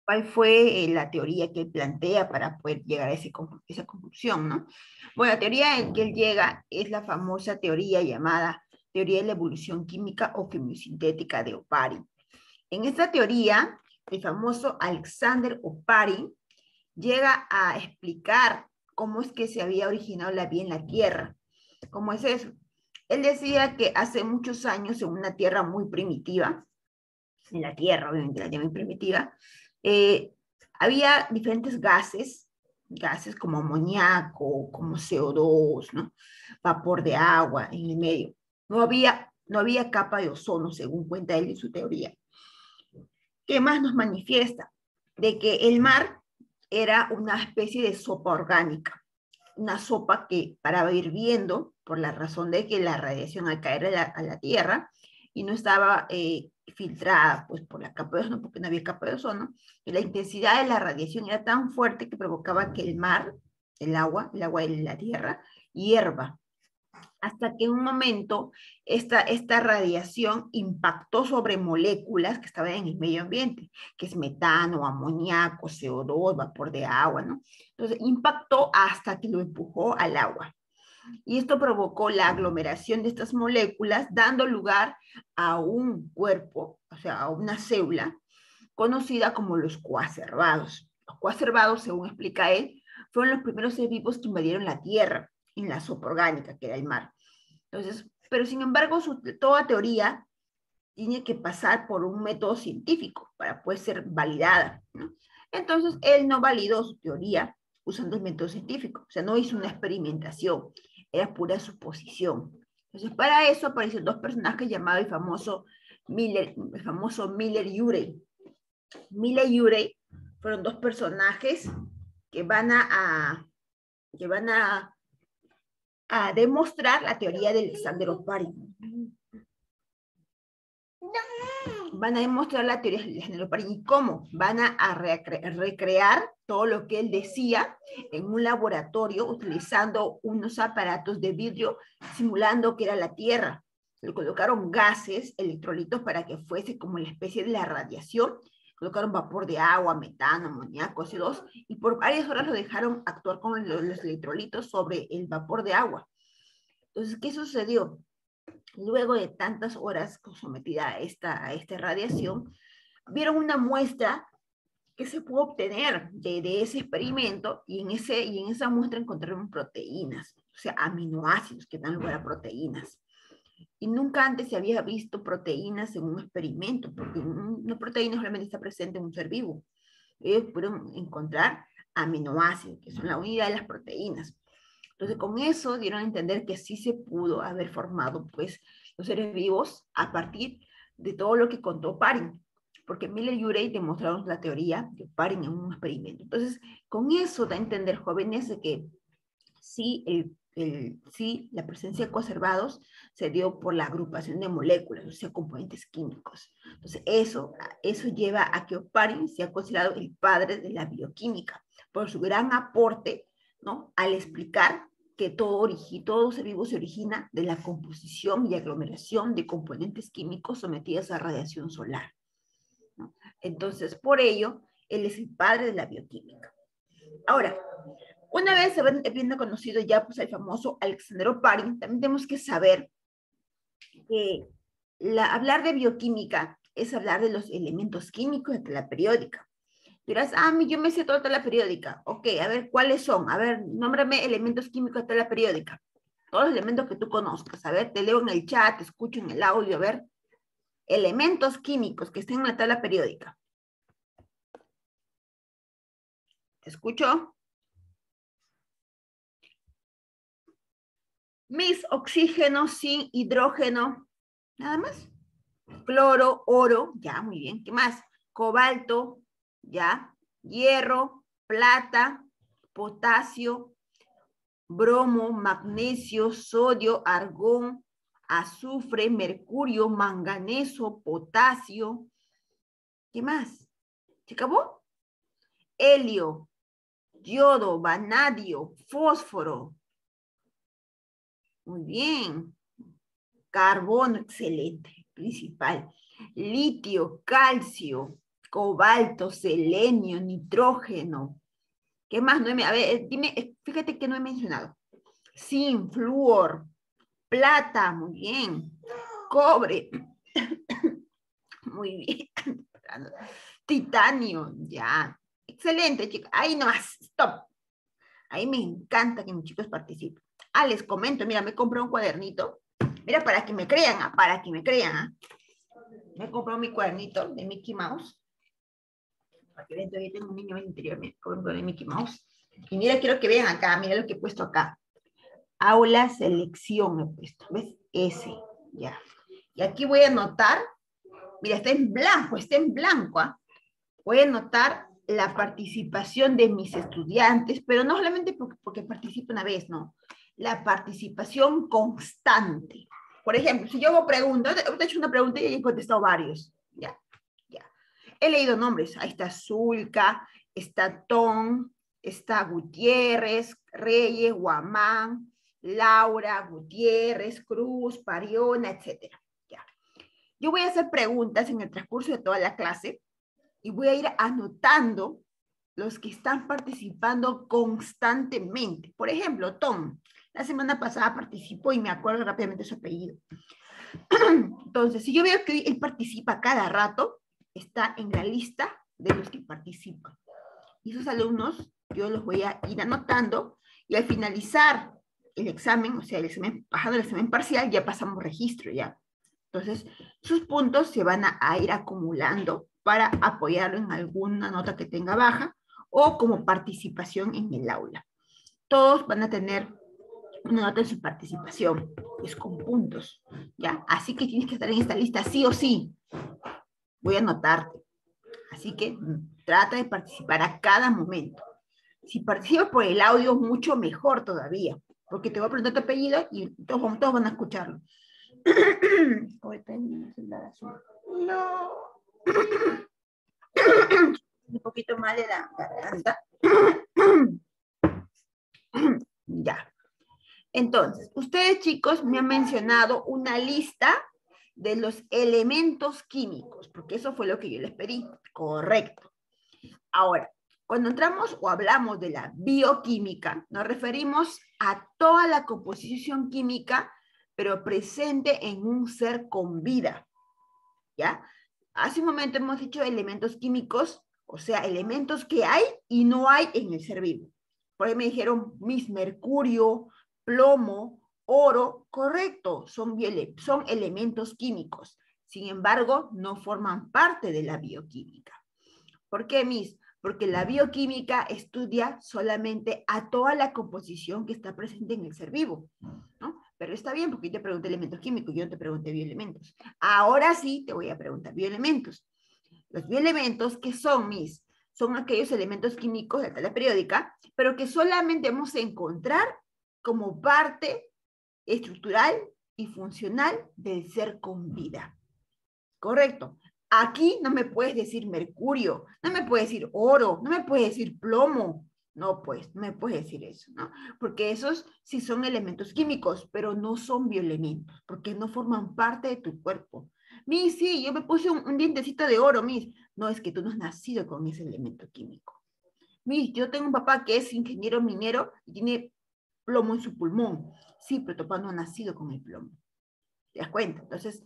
¿Cuál fue la teoría que él plantea para poder llegar a esa conclusión, ¿no? Bueno, la teoría en que él llega es la famosa teoría llamada teoría de la evolución química o quimiosintética de Oparin. En esta teoría, el famoso Alexander Oparin llega a explicar cómo es que se había originado la vida en la Tierra. ¿Cómo es eso? Él decía que hace muchos años en una Tierra muy primitiva, en la Tierra, obviamente la Tierra muy primitiva, había diferentes gases como amoníaco, como CO2, ¿no? Vapor de agua en el medio. No había capa de ozono, según cuenta él en su teoría. ¿Qué más nos manifiesta? De que el mar era una especie de sopa orgánica, una sopa que paraba hirviendo por la razón de que la radiación al caer a la Tierra y no estaba filtrada pues por la capa de ozono, porque no había capa de ozono, y la intensidad de la radiación era tan fuerte que provocaba que el mar, el agua de la Tierra, hierva. Hasta que en un momento esta radiación impactó sobre moléculas que estaban en el medio ambiente, que es metano, amoníaco, CO2, vapor de agua, ¿no? Entonces impactó hasta que lo empujó al agua. Y esto provocó la aglomeración de estas moléculas, dando lugar a un cuerpo, o sea, a una célula, conocida como los coacervados. Los coacervados, según explica él, fueron los primeros seres vivos que invadieron la Tierra en la sopa orgánica, que era el mar. Entonces, pero sin embargo, toda teoría tiene que pasar por un método científico para poder ser validada, ¿no? Entonces, él no validó su teoría usando el método científico, o sea, no hizo una experimentación, era pura suposición. Entonces, para eso aparecieron dos personajes llamados el famoso Miller-Urey. Miller y Urey fueron dos personajes que van a demostrar la teoría de Alexander Oparin. Van a demostrar la teoría de Alexander Oparin. ¿Y cómo? Van a recrear todo lo que él decía en un laboratorio utilizando unos aparatos de vidrio simulando que era la Tierra. Le colocaron gases, electrolitos para que fuese como la especie de la radiación. Colocaron vapor de agua, metano, amoníaco, CO2, y por varias horas lo dejaron actuar con los electrolitos sobre el vapor de agua. Entonces, ¿qué sucedió? Luego de tantas horas sometida a esta radiación, vieron una muestra que se pudo obtener de ese experimento y en esa muestra encontraron proteínas, o sea, aminoácidos que dan lugar a proteínas. Y nunca antes se había visto proteínas en un experimento, porque una proteína solamente está presente en un ser vivo. Ellos pudieron encontrar aminoácidos, que son la unidad de las proteínas. Entonces, con eso dieron a entender que sí se pudo haber formado, pues, los seres vivos a partir de todo lo que contó Oparin, porque Miller y Urey demostraron la teoría de Oparin en un experimento. Entonces, con eso da a entender, jóvenes, de que sí, sí, la presencia de coacervados se dio por la agrupación de moléculas, o sea, componentes químicos. Entonces, eso lleva a que Oparin sea considerado el padre de la bioquímica, por su gran aporte, ¿no?, al explicar que todo ser vivo se origina de la composición y aglomeración de componentes químicos sometidos a radiación solar, ¿no? Entonces, por ello, él es el padre de la bioquímica. Ahora, una vez habiendo conocido ya pues, al famoso Alexander Oparin, también tenemos que saber que hablar de bioquímica es hablar de los elementos químicos de la tabla periódica. Dirás, yo me sé toda la tabla periódica. Ok, a ver, ¿cuáles son? A ver, nómbrame elementos químicos de tabla periódica. Todos los elementos que tú conozcas. A ver, te leo en el chat, te escucho en el audio. A ver, elementos químicos que estén en la tabla periódica. ¿Te escucho? Mis oxígeno sin hidrógeno. Nada más. Cloro, oro, ya, muy bien. ¿Qué más? Cobalto, ya. Hierro, plata, potasio, bromo, magnesio, sodio, argón, azufre, mercurio, manganeso, potasio. ¿Qué más? ¿Se acabó? Helio, yodo, vanadio, fósforo. Muy bien. Carbono, excelente. principal. Litio, calcio, cobalto, selenio, nitrógeno. ¿Qué más no he, a ver, dime, fíjate que no he mencionado. Zinc, flúor, plata, muy bien. Cobre, muy bien. Titanio, ya. Excelente, chicos. Ahí nomás, stop. Ahí me encanta que mis chicos participen. Ah, les comento, mira, me compré un cuadernito. Mira, para que me crean, para que me crean. Me compré mi cuadernito de Mickey Mouse. Para que vean, todavía tengo un niño en el interior, me compré de Mickey Mouse. Y mira, quiero que vean acá, mira lo que he puesto acá. Aula selección he puesto, ¿ves? Ese, ya. Y aquí voy a anotar, mira, está en blanco, ¿ah? Voy a anotar la participación de mis estudiantes, pero no solamente porque participo una vez, no. La participación constante. Por ejemplo, si yo hago preguntas, te he hecho una pregunta y he contestado varios. Ya, ya. He leído nombres. Ahí está Zulka, está Tom, está Gutiérrez, Reyes, Guamán, Laura, Gutiérrez, Cruz, Pariona, etcétera. Ya. Yo voy a hacer preguntas en el transcurso de toda la clase y voy a ir anotando los que están participando constantemente. Por ejemplo, Tom, la semana pasada participó y me acuerdo rápidamente su apellido. Entonces, si yo veo que él participa cada rato, está en la lista de los que participan. Y esos alumnos yo los voy a ir anotando y al finalizar el examen, o sea, bajando el examen parcial, ya pasamos registro, ya. Entonces, sus puntos se van a ir acumulando para apoyarlo en alguna nota que tenga baja o como participación en el aula. Todos van a tener una nota en su participación, es con puntos, ¿ya? Así que tienes que estar en esta lista sí o sí. Voy a anotarte. Así que trata de participar a cada momento. Si participas por el audio, mucho mejor todavía, porque te voy a preguntar tu apellido y todos van a escucharlo. No. Un poquito más de la garganta. Ya. Entonces, ustedes chicos me han mencionado una lista de los elementos químicos, porque eso fue lo que yo les pedí. Correcto. Ahora, cuando entramos o hablamos de la bioquímica, nos referimos a toda la composición química, pero presente en un ser con vida. ¿Ya? Hace un momento hemos dicho elementos químicos, o sea, elementos que hay y no hay en el ser vivo. Por ahí me dijeron, mis mercurio, plomo, oro, correcto, son elementos químicos. Sin embargo, no forman parte de la bioquímica. ¿Por qué, mis? Porque la bioquímica estudia solamente a toda la composición que está presente en el ser vivo, ¿no? Pero está bien, porque yo te pregunté elementos químicos, yo no te pregunté bioelementos. Ahora sí te voy a preguntar bioelementos. Los bioelementos, ¿qué son, mis? Son aquellos elementos químicos de la tabla periódica, pero que solamente vamos a encontrar como parte estructural y funcional del ser con vida. Correcto. Aquí no me puedes decir mercurio, no me puedes decir oro, no me puedes decir plomo. No, pues, no me puedes decir eso, ¿no? Porque esos sí son elementos químicos, pero no son bioelementos, porque no forman parte de tu cuerpo. Mis, sí, yo me puse un dientecito de oro, mis. No, es que tú no has nacido con ese elemento químico. Mis, yo tengo un papá que es ingeniero minero y tiene plomo en su pulmón. Sí, pero tu papá no ha nacido con el plomo. ¿Te das cuenta? Entonces,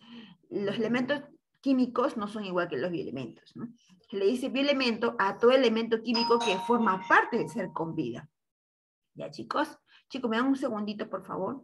los elementos químicos no son igual que los bioelementos, ¿no? Se le dice bioelemento a todo elemento químico que forma parte del ser con vida. ¿Ya, chicos? Chicos, me dan un segundito, por favor.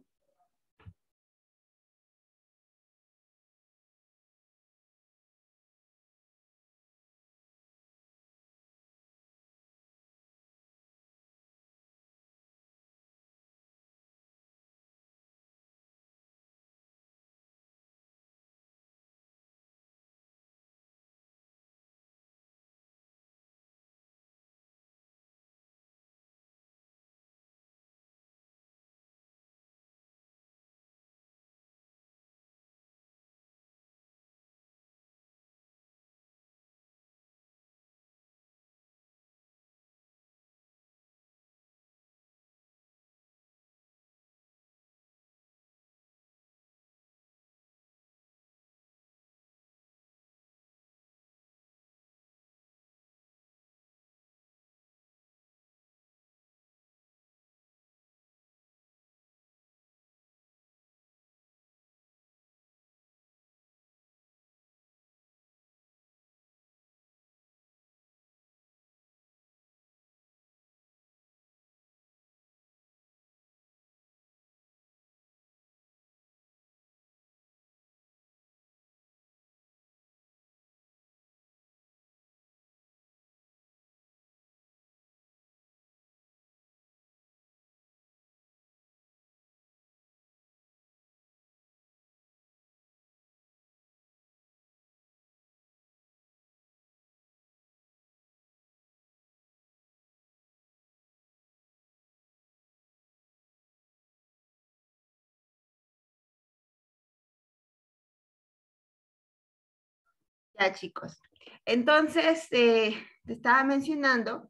Ya, chicos. Entonces, te estaba mencionando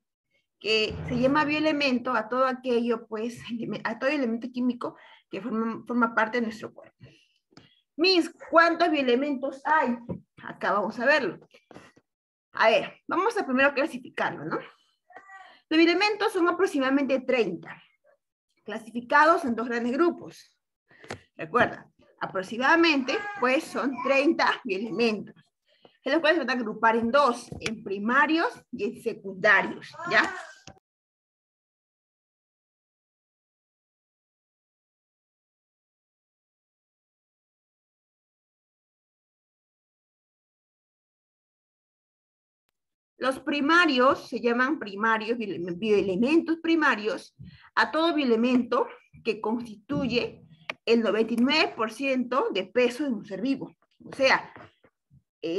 que se llama bioelemento a todo aquello, pues, a todo elemento químico que forma parte de nuestro cuerpo. Mis, ¿cuántos bioelementos hay? Acá vamos a verlo. A ver, vamos a primero clasificarlo, ¿no? Los bioelementos son aproximadamente 30, clasificados en dos grandes grupos. Recuerda, aproximadamente, pues, son 30 bioelementos, en los cuales se van a agrupar en dos, en primarios y en secundarios, ¿ya? Los primarios se llaman primarios, bioelementos primarios, a todo bioelemento que constituye el 99% de peso de un ser vivo. O sea,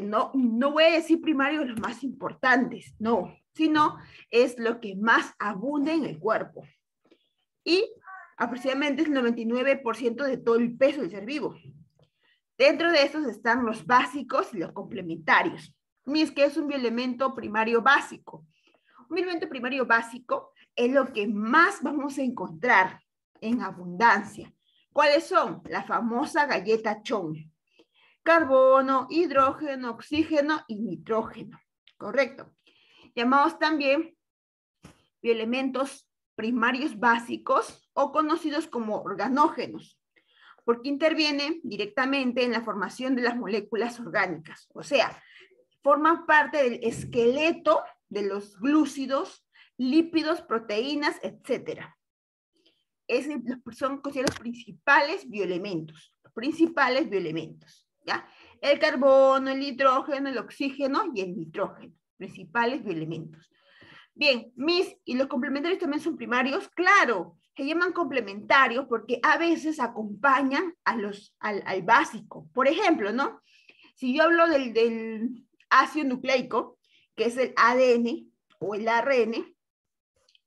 no voy a decir primarios los más importantes, no, sino es lo que más abunda en el cuerpo. Y aproximadamente es el 99% de todo el peso del ser vivo. Dentro de estos están los básicos y los complementarios. Mis, que es un bioelemento primario básico. Un bioelemento primario básico es lo que más vamos a encontrar en abundancia. ¿Cuáles son? La famosa galleta Chon. Carbono, hidrógeno, oxígeno y nitrógeno. Correcto. Llamados también bioelementos primarios básicos o conocidos como organógenos, porque intervienen directamente en la formación de las moléculas orgánicas. O sea, forman parte del esqueleto de los glúcidos, lípidos, proteínas, etc. Son considerados los principales bioelementos. Los principales bioelementos, ¿ya? El carbono, el hidrógeno, el oxígeno y el nitrógeno. Principales bioelementos. Bien, mis, ¿y los complementarios también son primarios? Claro, se llaman complementarios porque a veces acompañan al básico. Por ejemplo, ¿no? Si yo hablo del ácido nucleico, que es el ADN o el ARN,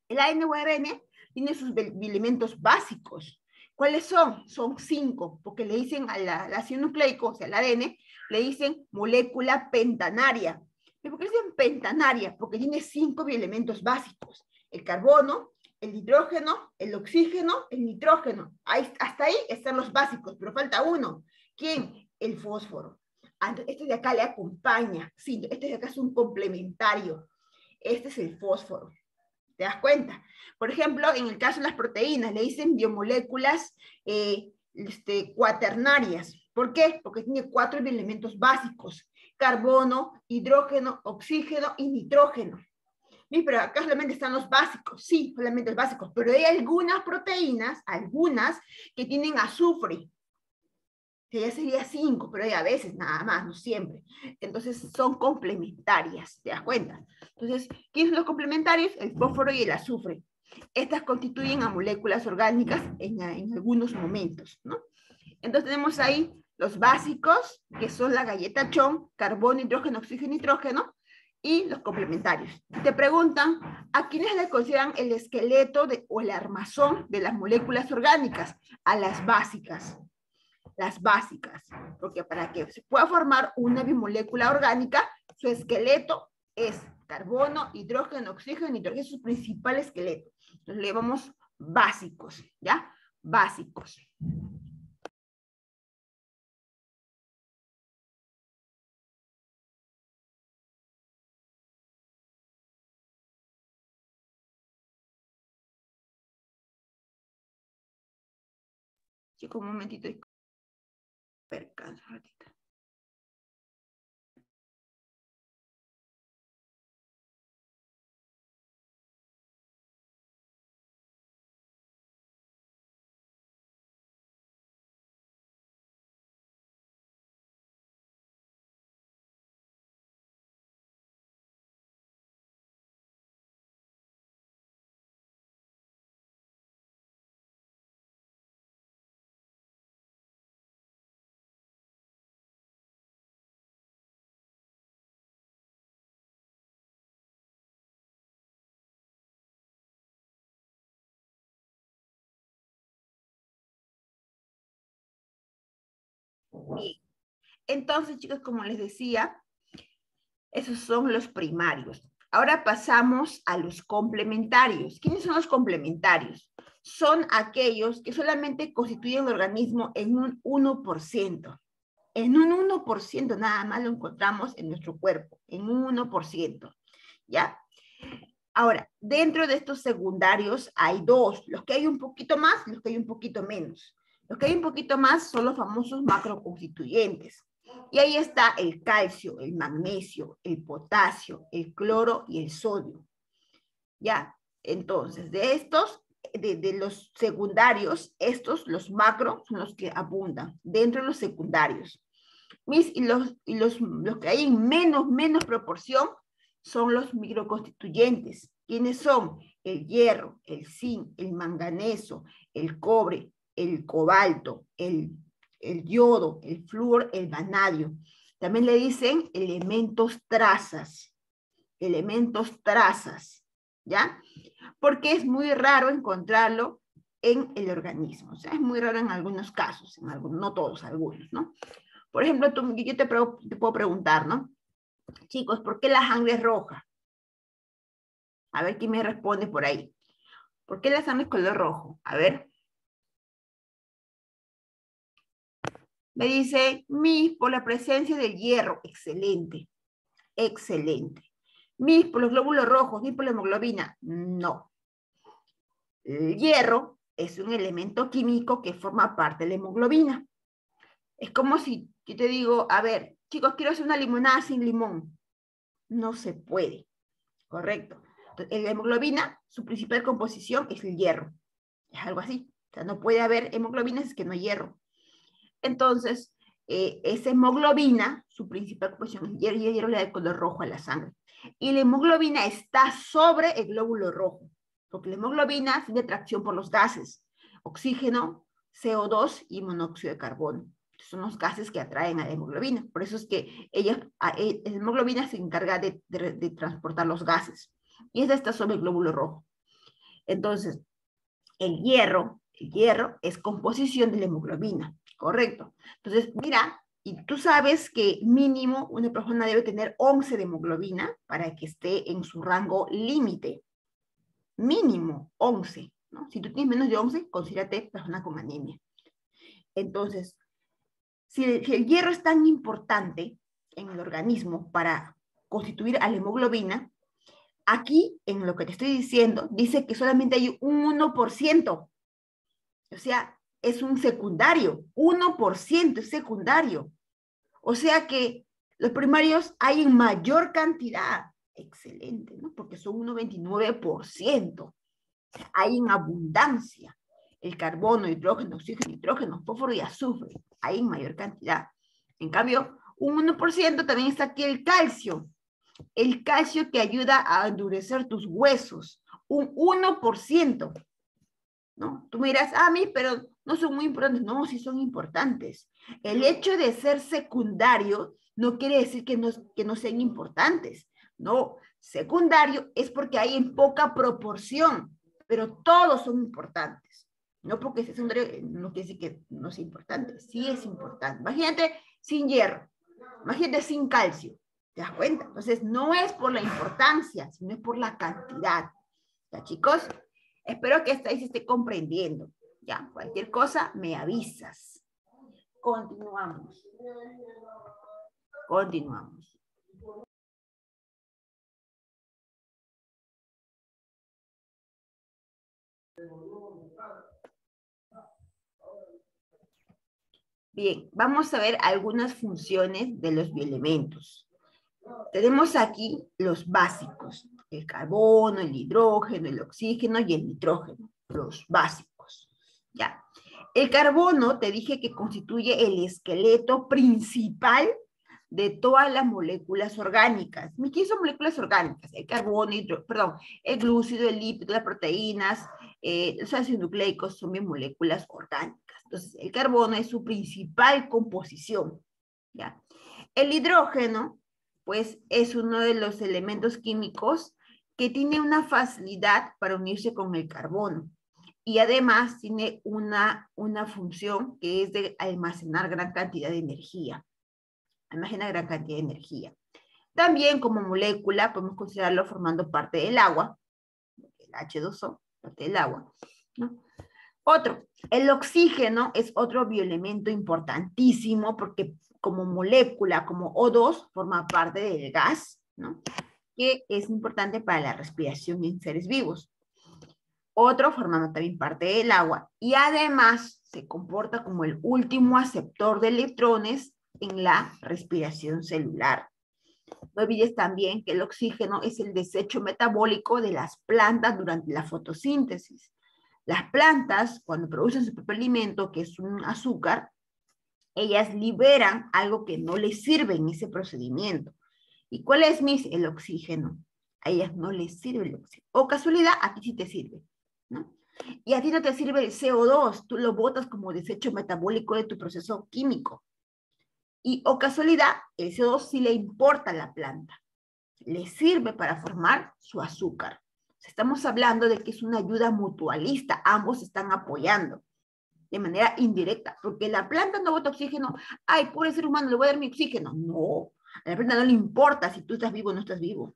el ADN o ARN tiene sus elementos básicos. ¿Cuáles son? Son 5, porque le dicen al ácido nucleico, o sea, al ADN, le dicen molécula pentanaria. ¿Pero por qué dicen pentanaria? Porque tiene 5 bioelementos básicos. El carbono, el hidrógeno, el oxígeno, el nitrógeno. Hasta ahí están los básicos, pero falta uno. ¿Quién? El fósforo. Este de acá le acompaña. Sí, este de acá es un complementario. Este es el fósforo. ¿Te das cuenta? Por ejemplo, en el caso de las proteínas, le dicen biomoléculas cuaternarias. ¿Por qué? Porque tiene 4 elementos básicos: carbono, hidrógeno, oxígeno y nitrógeno. Sí, pero acá solamente están los básicos, sí, solamente los básicos, pero hay algunas proteínas, algunas que tienen azufre, que ya sería 5, pero hay a veces nada más, no siempre. Entonces son complementarias, ¿te das cuenta? Entonces, ¿quiénes son los complementarios? El fósforo y el azufre. Estas constituyen a moléculas orgánicas en algunos momentos, ¿no? Entonces tenemos ahí los básicos, que son la galleta Chon, carbono, hidrógeno, oxígeno, nitrógeno, y los complementarios. Te preguntan, ¿a quiénes le consideran el esqueleto o el armazón de las moléculas orgánicas? A las básicas. Las básicas, porque para que se pueda formar una bimolécula orgánica, su esqueleto es carbono, hidrógeno, oxígeno, nitrógeno, es su principal esqueleto. Entonces le llamamos básicos, ¿ya? Básicos. Chicos, un momentito, percanso un ratito. Bien. Entonces, chicos, como les decía, Esos son los primarios. Ahora pasamos a los complementarios. ¿Quiénes son los complementarios? Son aquellos que solamente constituyen el organismo en un 1%. En un 1% nada más lo encontramos en nuestro cuerpo, en un 1%. ¿Ya? Ahora, dentro de estos secundarios hay dos, los que hay un poquito más y los que hay un poquito menos. Los que hay un poquito más son los famosos macroconstituyentes. Y ahí está el calcio, el magnesio, el potasio, el cloro y el sodio. ¿Ya? Entonces, de estos, de los secundarios, estos, los macro, son los que abundan dentro de los secundarios. Y los que hay en menos proporción son los microconstituyentes. ¿Quiénes son? El hierro, el zinc, el manganeso, el cobre, el cobalto, el yodo, el flúor, el vanadio. También le dicen elementos trazas, ¿ya? Porque es muy raro encontrarlo en el organismo. O sea, es muy raro en algunos casos, en algunos, no todos, algunos, ¿no? Por ejemplo, yo te puedo preguntar, ¿no? Chicos, ¿por qué la sangre es roja? A ver quién me responde por ahí. ¿Por qué la sangre es color rojo? A ver. Me dice, por la presencia del hierro. Excelente, excelente. Por los glóbulos rojos, por la hemoglobina. No. El hierro es un elemento químico que forma parte de la hemoglobina. Es como si yo te digo, a ver, chicos, quiero hacer una limonada sin limón. No se puede, ¿correcto? Entonces, la hemoglobina, su principal composición es el hierro. Es algo así. O sea, no puede haber hemoglobina si es que no hay hierro. Entonces, esa hemoglobina, su principal composición es hierro, y el hierro le da el color rojo a la sangre. Y la hemoglobina está sobre el glóbulo rojo, porque la hemoglobina tiene atracción por los gases, oxígeno, CO2 y monóxido de carbono. Son los gases que atraen a la hemoglobina. Por eso es que la hemoglobina se encarga de transportar los gases. Y esta está sobre el glóbulo rojo. Entonces, el hierro es composición de la hemoglobina, ¿correcto? Entonces, mira, y tú sabes que mínimo una persona debe tener 11 de hemoglobina para que esté en su rango límite. Mínimo 11, ¿no? Si tú tienes menos de 11, considérate persona con anemia. Entonces, si el hierro es tan importante en el organismo para constituir a la hemoglobina, aquí, en lo que te estoy diciendo, dice que solamente hay un 1%. O sea, es un secundario. 1% es secundario. O sea que los primarios hay en mayor cantidad. Excelente, ¿no? Porque son 1,29%. Hay en abundancia. El carbono, hidrógeno, oxígeno, nitrógeno, fósforo y azufre. Hay en mayor cantidad. En cambio, un 1% también está aquí el calcio. El calcio que ayuda a endurecer tus huesos. Un 1%. ¿No? Tú me dirás, pero no son muy importantes. No, sí son importantes. El hecho de ser secundario no quiere decir que no sean importantes. No, secundario es porque hay en poca proporción, pero todos son importantes. No porque sea secundario no quiere decir que no sea importante. Sí es importante. Imagínate sin hierro, imagínate sin calcio. ¿Te das cuenta? Entonces, no es por la importancia, sino es por la cantidad. ¿Ya, chicos? Espero que esta ahí se esté comprendiendo. Ya, cualquier cosa me avisas. Continuamos. Continuamos. Bien, vamos a ver algunas funciones de los bioelementos. Tenemos aquí los básicos, el carbono, el hidrógeno, el oxígeno y el nitrógeno, los básicos. Ya. El carbono, te dije que constituye el esqueleto principal de todas las moléculas orgánicas. ¿Qué son moléculas orgánicas? El carbono, el glúcido, el lípido, las proteínas, los ácidos nucleicos son bien moléculas orgánicas. Entonces, el carbono es su principal composición. ¿Ya? El hidrógeno, pues, es uno de los elementos químicos que tiene una facilidad para unirse con el carbono. Y además tiene una función que es de almacenar gran cantidad de energía. Almacena gran cantidad de energía. También como molécula podemos considerarlo formando parte del agua, el H2O, parte del agua, ¿no? Otro, el oxígeno es otro bioelemento importantísimo porque como molécula, como O2, forma parte del gas, ¿no? Que es importante para la respiración en seres vivos. Otro formando también parte del agua y además se comporta como el último aceptor de electrones en la respiración celular. No olvides también que el oxígeno es el desecho metabólico de las plantas durante la fotosíntesis. Las plantas, cuando producen su propio alimento, que es un azúcar, ellas liberan algo que no les sirve en ese procedimiento. ¿Y cuál es, Miss? El oxígeno. A ellas no les sirve el oxígeno. O casualidad, a ti sí te sirve, ¿no? Y a ti no te sirve el CO2, tú lo botas como desecho metabólico de tu proceso químico. Y o casualidad, el CO2 sí le importa a la planta. Le sirve para formar su azúcar. Estamos hablando de que es una ayuda mutualista, ambos están apoyando de manera indirecta, porque la planta no bota oxígeno, ay, pobre ser humano, le voy a dar mi oxígeno. No, a la planta no le importa si tú estás vivo o no estás vivo.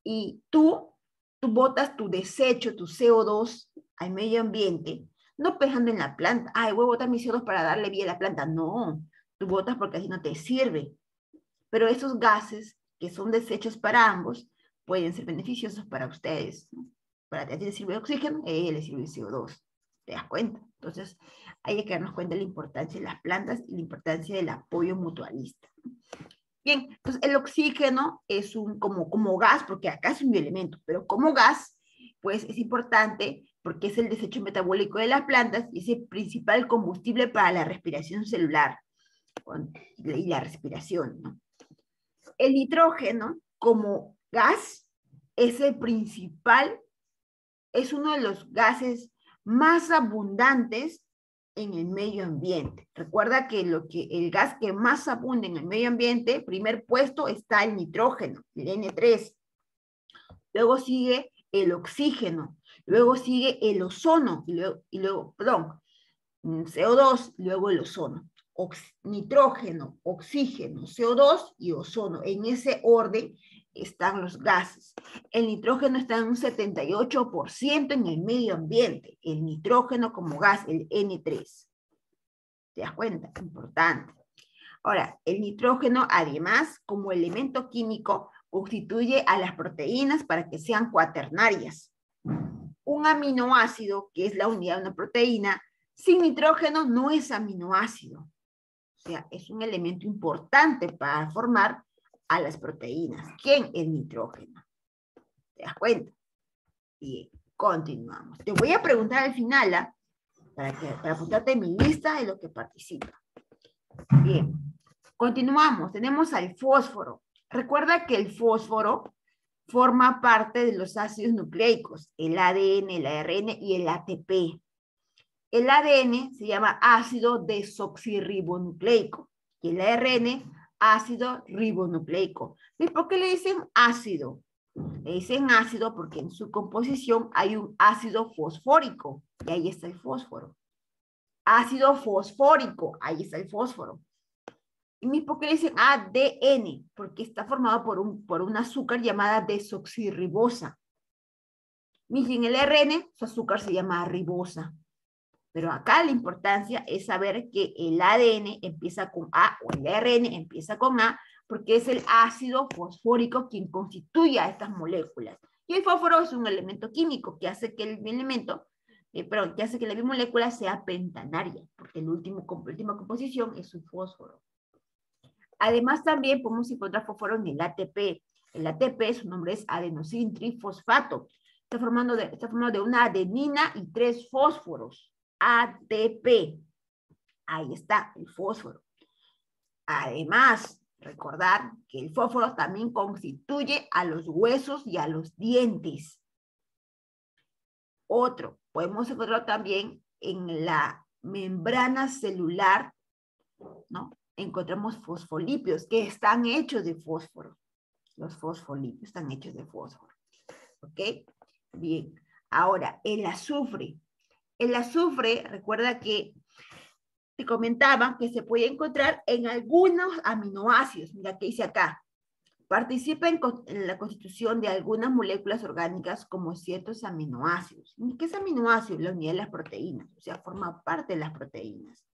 Y tú botas tu desecho, tu CO2 al medio ambiente, no pensando en la planta, ay, voy a botar mi CO2 para darle vida a la planta. No, tú botas porque así no te sirve. Pero esos gases que son desechos para ambos pueden ser beneficiosos para ustedes, ¿no? Para ti le sirve el oxígeno, a ella le sirve el CO2. ¿Te das cuenta? Entonces, hay que darnos cuenta de la importancia de las plantas y la importancia del apoyo mutualista. Bien, entonces el oxígeno es como gas, porque acá es un bioelemento, pero como gas, pues es importante porque es el desecho metabólico de las plantas y es el principal combustible para la respiración celular y la respiración, ¿no? El nitrógeno, como gas, es el principal, es uno de los gases más abundantes en el medio ambiente. Recuerda que el gas que más abunda en el medio ambiente, primer puesto está el nitrógeno, el N3. Luego sigue el oxígeno, luego sigue el ozono, y luego perdón, CO2, luego el ozono. Nitrógeno, oxígeno, CO2 y ozono. En ese orden están los gases. El nitrógeno está en un 78% en el medio ambiente. El nitrógeno como gas, el N3. ¿Te das cuenta? Importante. Ahora, el nitrógeno, además, como elemento químico, constituye a las proteínas para que sean cuaternarias. Un aminoácido, que es la unidad de una proteína, sin nitrógeno no es aminoácido. O sea, es un elemento importante para formar a las proteínas. ¿Quién? El nitrógeno. ¿Te das cuenta? Bien, continuamos. Te voy a preguntar al final, ¿ah? Para apuntarte en mi lista de lo que participa. Bien, continuamos. Tenemos al fósforo. Recuerda que el fósforo forma parte de los ácidos nucleicos, el ADN, el ARN y el ATP. El ADN se llama ácido desoxirribonucleico y el ARN ácido ribonucleico. ¿Y por qué le dicen ácido? Le dicen ácido porque en su composición hay un ácido fosfórico y ahí está el fósforo. Ácido fosfórico, ahí está el fósforo. ¿Y por qué le dicen ADN? Porque está formado por un azúcar llamada desoxirribosa. Y en el ARN su azúcar se llama ribosa. Pero acá la importancia es saber que el ADN empieza con A o el ARN empieza con A porque es el ácido fosfórico quien constituye a estas moléculas. Y el fósforo es un elemento químico que hace que el elemento, que hace que la bimolécula sea pentanaria, porque la última composición es un fósforo. Además también podemos encontrar fósforo en el ATP. El ATP, su nombre es adenosín trifosfato. Está formado de una adenina y 3 fósforos. ATP. Ahí está el fósforo. Además, recordar que el fósforo también constituye a los huesos y a los dientes. Otro, podemos encontrar también en la membrana celular, ¿no? Encontramos fosfolípidos que están hechos de fósforo. Los fosfolípidos están hechos de fósforo. ¿Ok? Bien. Ahora, el azufre. El azufre, recuerda que te comentaba que se puede encontrar en algunos aminoácidos. Mira que dice acá. Participa en la constitución de algunas moléculas orgánicas como ciertos aminoácidos. ¿Qué es aminoácido? La unidad de las proteínas, o sea, forma parte de las proteínas.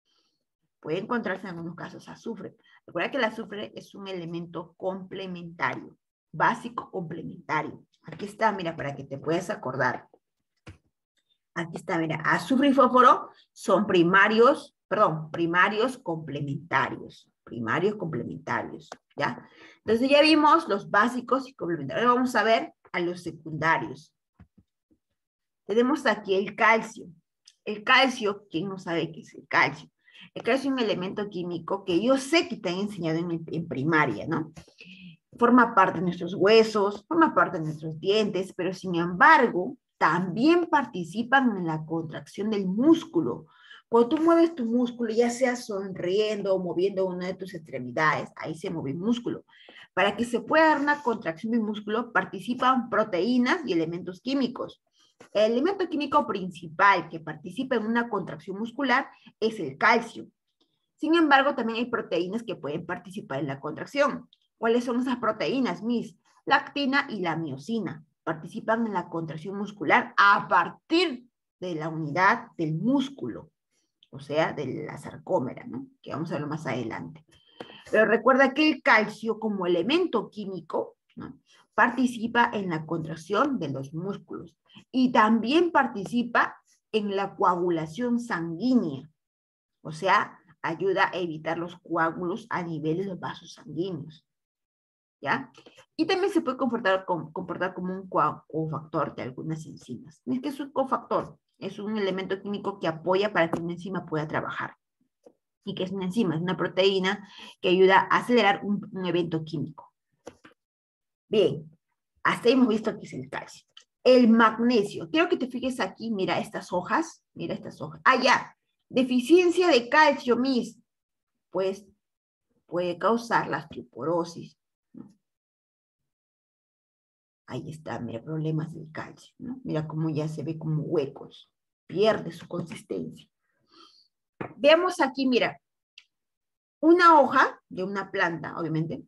Puede encontrarse en algunos casos azufre. Recuerda que el azufre es un elemento complementario, básico complementario. Aquí está, mira, para que te puedas acordar. Aquí está, mira, azufre y fósforo son primarios complementarios. Primarios complementarios, ¿ya? Entonces ya vimos los básicos y complementarios. Ahora vamos a ver a los secundarios. Tenemos aquí el calcio. El calcio, ¿quién no sabe qué es el calcio? El calcio es un elemento químico que yo sé que te han enseñado en primaria, ¿no? Forma parte de nuestros huesos, forma parte de nuestros dientes, pero sin embargo, también participan en la contracción del músculo. Cuando tú mueves tu músculo, ya sea sonriendo o moviendo una de tus extremidades, ahí se mueve el músculo. Para que se pueda dar una contracción del músculo, participan proteínas y elementos químicos. El elemento químico principal que participa en una contracción muscular es el calcio. Sin embargo, también hay proteínas que pueden participar en la contracción. ¿Cuáles son esas proteínas, Miss? La actina y la miosina. Participan en la contracción muscular a partir de la unidad del músculo, o sea, de la sarcómera, ¿no? Que vamos a verlo más adelante. Pero recuerda que el calcio como elemento químico, ¿no?, participa en la contracción de los músculos y también participa en la coagulación sanguínea, o sea, ayuda a evitar los coágulos a nivel de los vasos sanguíneos, ¿ya? Y también se puede comportar como un cofactor de algunas enzimas. Es que es un cofactor, es un elemento químico que apoya para que una enzima pueda trabajar. ¿Y qué es una enzima? Es una proteína que ayuda a acelerar un evento químico. Bien, hasta ahí hemos visto que es el calcio. El magnesio. Quiero que te fijes aquí, mira estas hojas, mira estas hojas. Ah, ya, deficiencia de calcio, Miss, pues puede causar la osteoporosis, ¿no? Ahí está, mira, problemas del calcio, ¿no? Mira cómo ya se ve como huecos, pierde su consistencia. Veamos aquí, mira, una hoja de una planta, obviamente,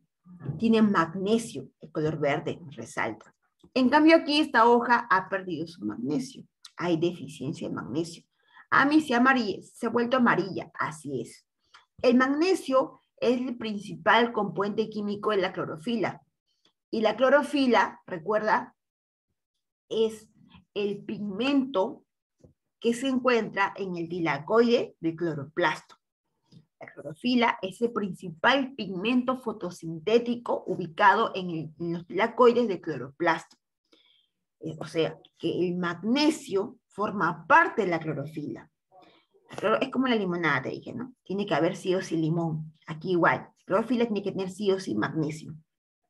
tiene magnesio, el color verde resalta. En cambio aquí esta hoja ha perdido su magnesio, hay deficiencia de magnesio. A mí se ha vuelto amarilla, así es. El magnesio es el principal componente químico de la clorofila. Y la clorofila, recuerda, es el pigmento que se encuentra en el tilacoide del cloroplasto. La clorofila es el principal pigmento fotosintético ubicado en los tilacoides del cloroplasto. O sea, que el magnesio forma parte de la clorofila. Es como la limonada, te dije, ¿no? Tiene que haber sí o sí limón. Aquí igual. Clorofila tiene que tener sí o sí magnesio,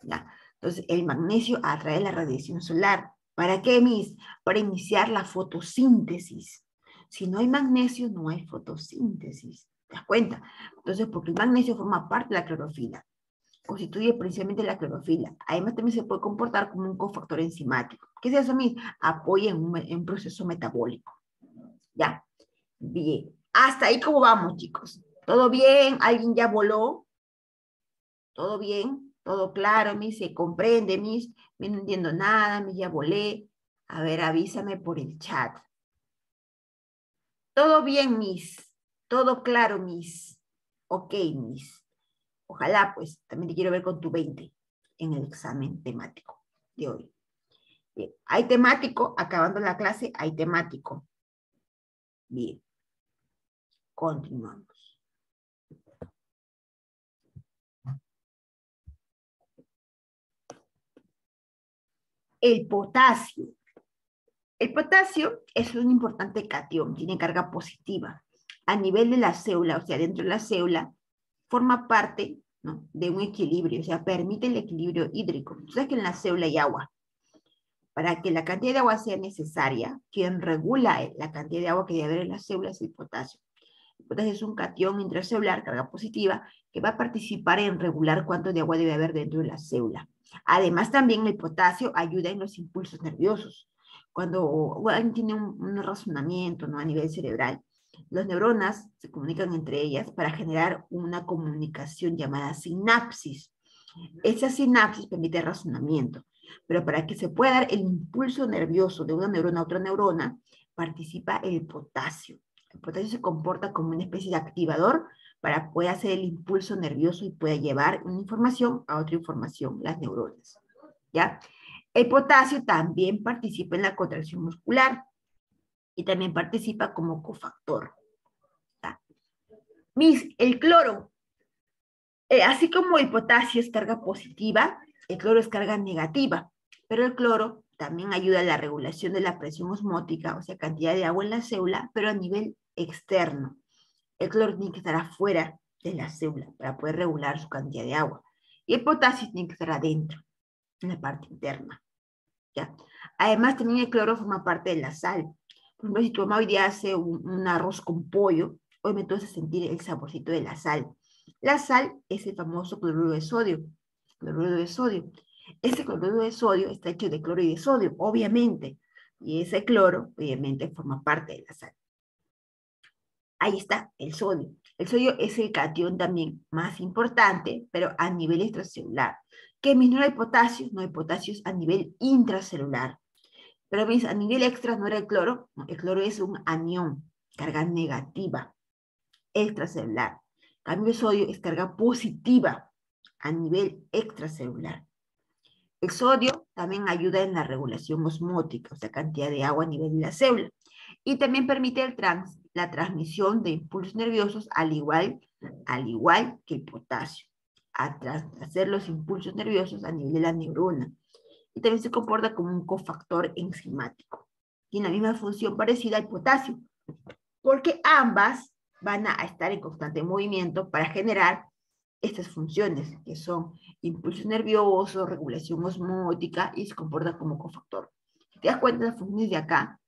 ¿ya? Entonces, el magnesio atrae la radiación solar. ¿Para qué, Miss? Para iniciar la fotosíntesis. Si no hay magnesio, no hay fotosíntesis. ¿Te das cuenta? Entonces, porque el magnesio forma parte de la clorofila. Constituye principalmente la clorofila. Además, también se puede comportar como un cofactor enzimático. ¿Qué es eso, Miss? Apoya en un proceso metabólico. ¿Ya? Bien. Hasta ahí, ¿cómo vamos, chicos? ¿Todo bien? ¿Alguien ya voló? ¿Todo bien? ¿Todo claro, Miss? ¿Se comprende, Miss? No entiendo nada, Miss, ya volé. A ver, avísame por el chat. ¿Todo bien, Miss? ¿Todo claro, Miss? Ok, Miss. Ojalá, pues, también te quiero ver con tu 20 en el examen temático de hoy. Bien. Hay temático, acabando la clase, hay temático. Bien. Continuamos. El potasio. El potasio es un importante catión, tiene carga positiva. A nivel de la célula, o sea, dentro de la célula, forma parte, ¿no?, de un equilibrio, o sea, permite el equilibrio hídrico. Tú sabes que en la célula hay agua. Para que la cantidad de agua sea necesaria, quien regula la cantidad de agua que debe haber en la célula es el potasio. El potasio es un catión intracelular, carga positiva, que va a participar en regular cuánto de agua debe haber dentro de la célula. Además, también el potasio ayuda en los impulsos nerviosos. Cuando alguien tiene un razonamiento, ¿no?, a nivel cerebral, las neuronas se comunican entre ellas para generar una comunicación llamada sinapsis. Esa sinapsis permite razonamiento, pero para que se pueda dar el impulso nervioso de una neurona a otra neurona, participa el potasio. El potasio se comporta como una especie de activador para poder hacer el impulso nervioso y pueda llevar una información a otra información, las neuronas. ¿Ya? El potasio también participa en la contracción muscular y también participa como cofactor. ¿Ya? El cloro, así como el potasio es carga positiva, el cloro es carga negativa, pero el cloro también ayuda a la regulación de la presión osmótica, o sea, cantidad de agua en la célula, pero a nivel externo. El cloro tiene que estar afuera de la célula para poder regular su cantidad de agua. Y el potasio tiene que estar adentro, en la parte interna. ¿Ya? Además, también el cloro forma parte de la sal. Por ejemplo, si tu mamá hoy día hace un arroz con pollo, hoy me vas a sentir el saborcito de la sal. La sal es el famoso cloruro de sodio. Cloruro de sodio. Ese cloruro de sodio está hecho de cloro y de sodio, obviamente. Y ese cloro, obviamente, forma parte de la sal. Ahí está el sodio. El sodio es el catión también más importante, pero a nivel extracelular. ¿Qué no hay potasio? No hay potasio a nivel intracelular. Pero a nivel extra no era el cloro. No, el cloro es un anión, carga negativa, extracelular. En cambio, el sodio es carga positiva a nivel extracelular. El sodio también ayuda en la regulación osmótica, o sea, cantidad de agua a nivel de la célula. Y también permite la transmisión de impulsos nerviosos al igual que el potasio, hacer los impulsos nerviosos a nivel de la neurona. Y también se comporta como un cofactor enzimático. Tiene la misma función parecida al potasio, porque ambas van a estar en constante movimiento para generar estas funciones, que son impulso nervioso, regulación osmótica, y se comporta como cofactor. Si te das cuenta, las funciones de acá,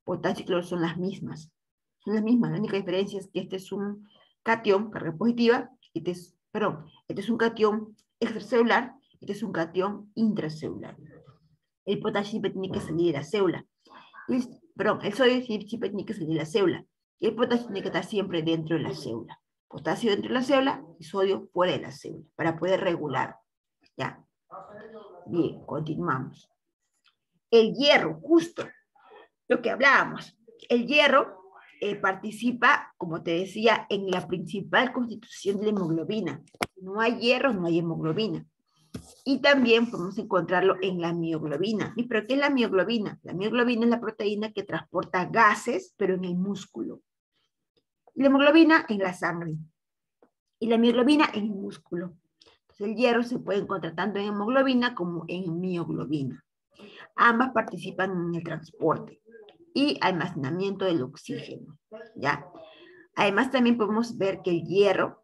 potasio y cloro son las mismas. Son las mismas. La única diferencia es que este es un catión, carga positiva, este es un catión extracelular, este es un catión intracelular. El potasio siempre tiene que salir de la célula. El sodio siempre tiene que salir de la célula. Y el potasio tiene que estar siempre dentro de la célula. Potasio dentro de la célula y sodio fuera de la célula, para poder regular. ¿Ya? Bien, continuamos. El hierro, justo lo que hablábamos. El hierro participa, como te decía, en la principal constitución de la hemoglobina. Si no hay hierro, no hay hemoglobina. Y también podemos encontrarlo en la mioglobina. ¿Pero qué es la mioglobina? La mioglobina es la proteína que transporta gases, pero en el músculo. Y la hemoglobina en la sangre. Y la mioglobina en el músculo. Entonces el hierro se puede encontrar tanto en hemoglobina como en mioglobina. Ambas participan en el transporte y almacenamiento del oxígeno. ¿Ya? Además también podemos ver que el hierro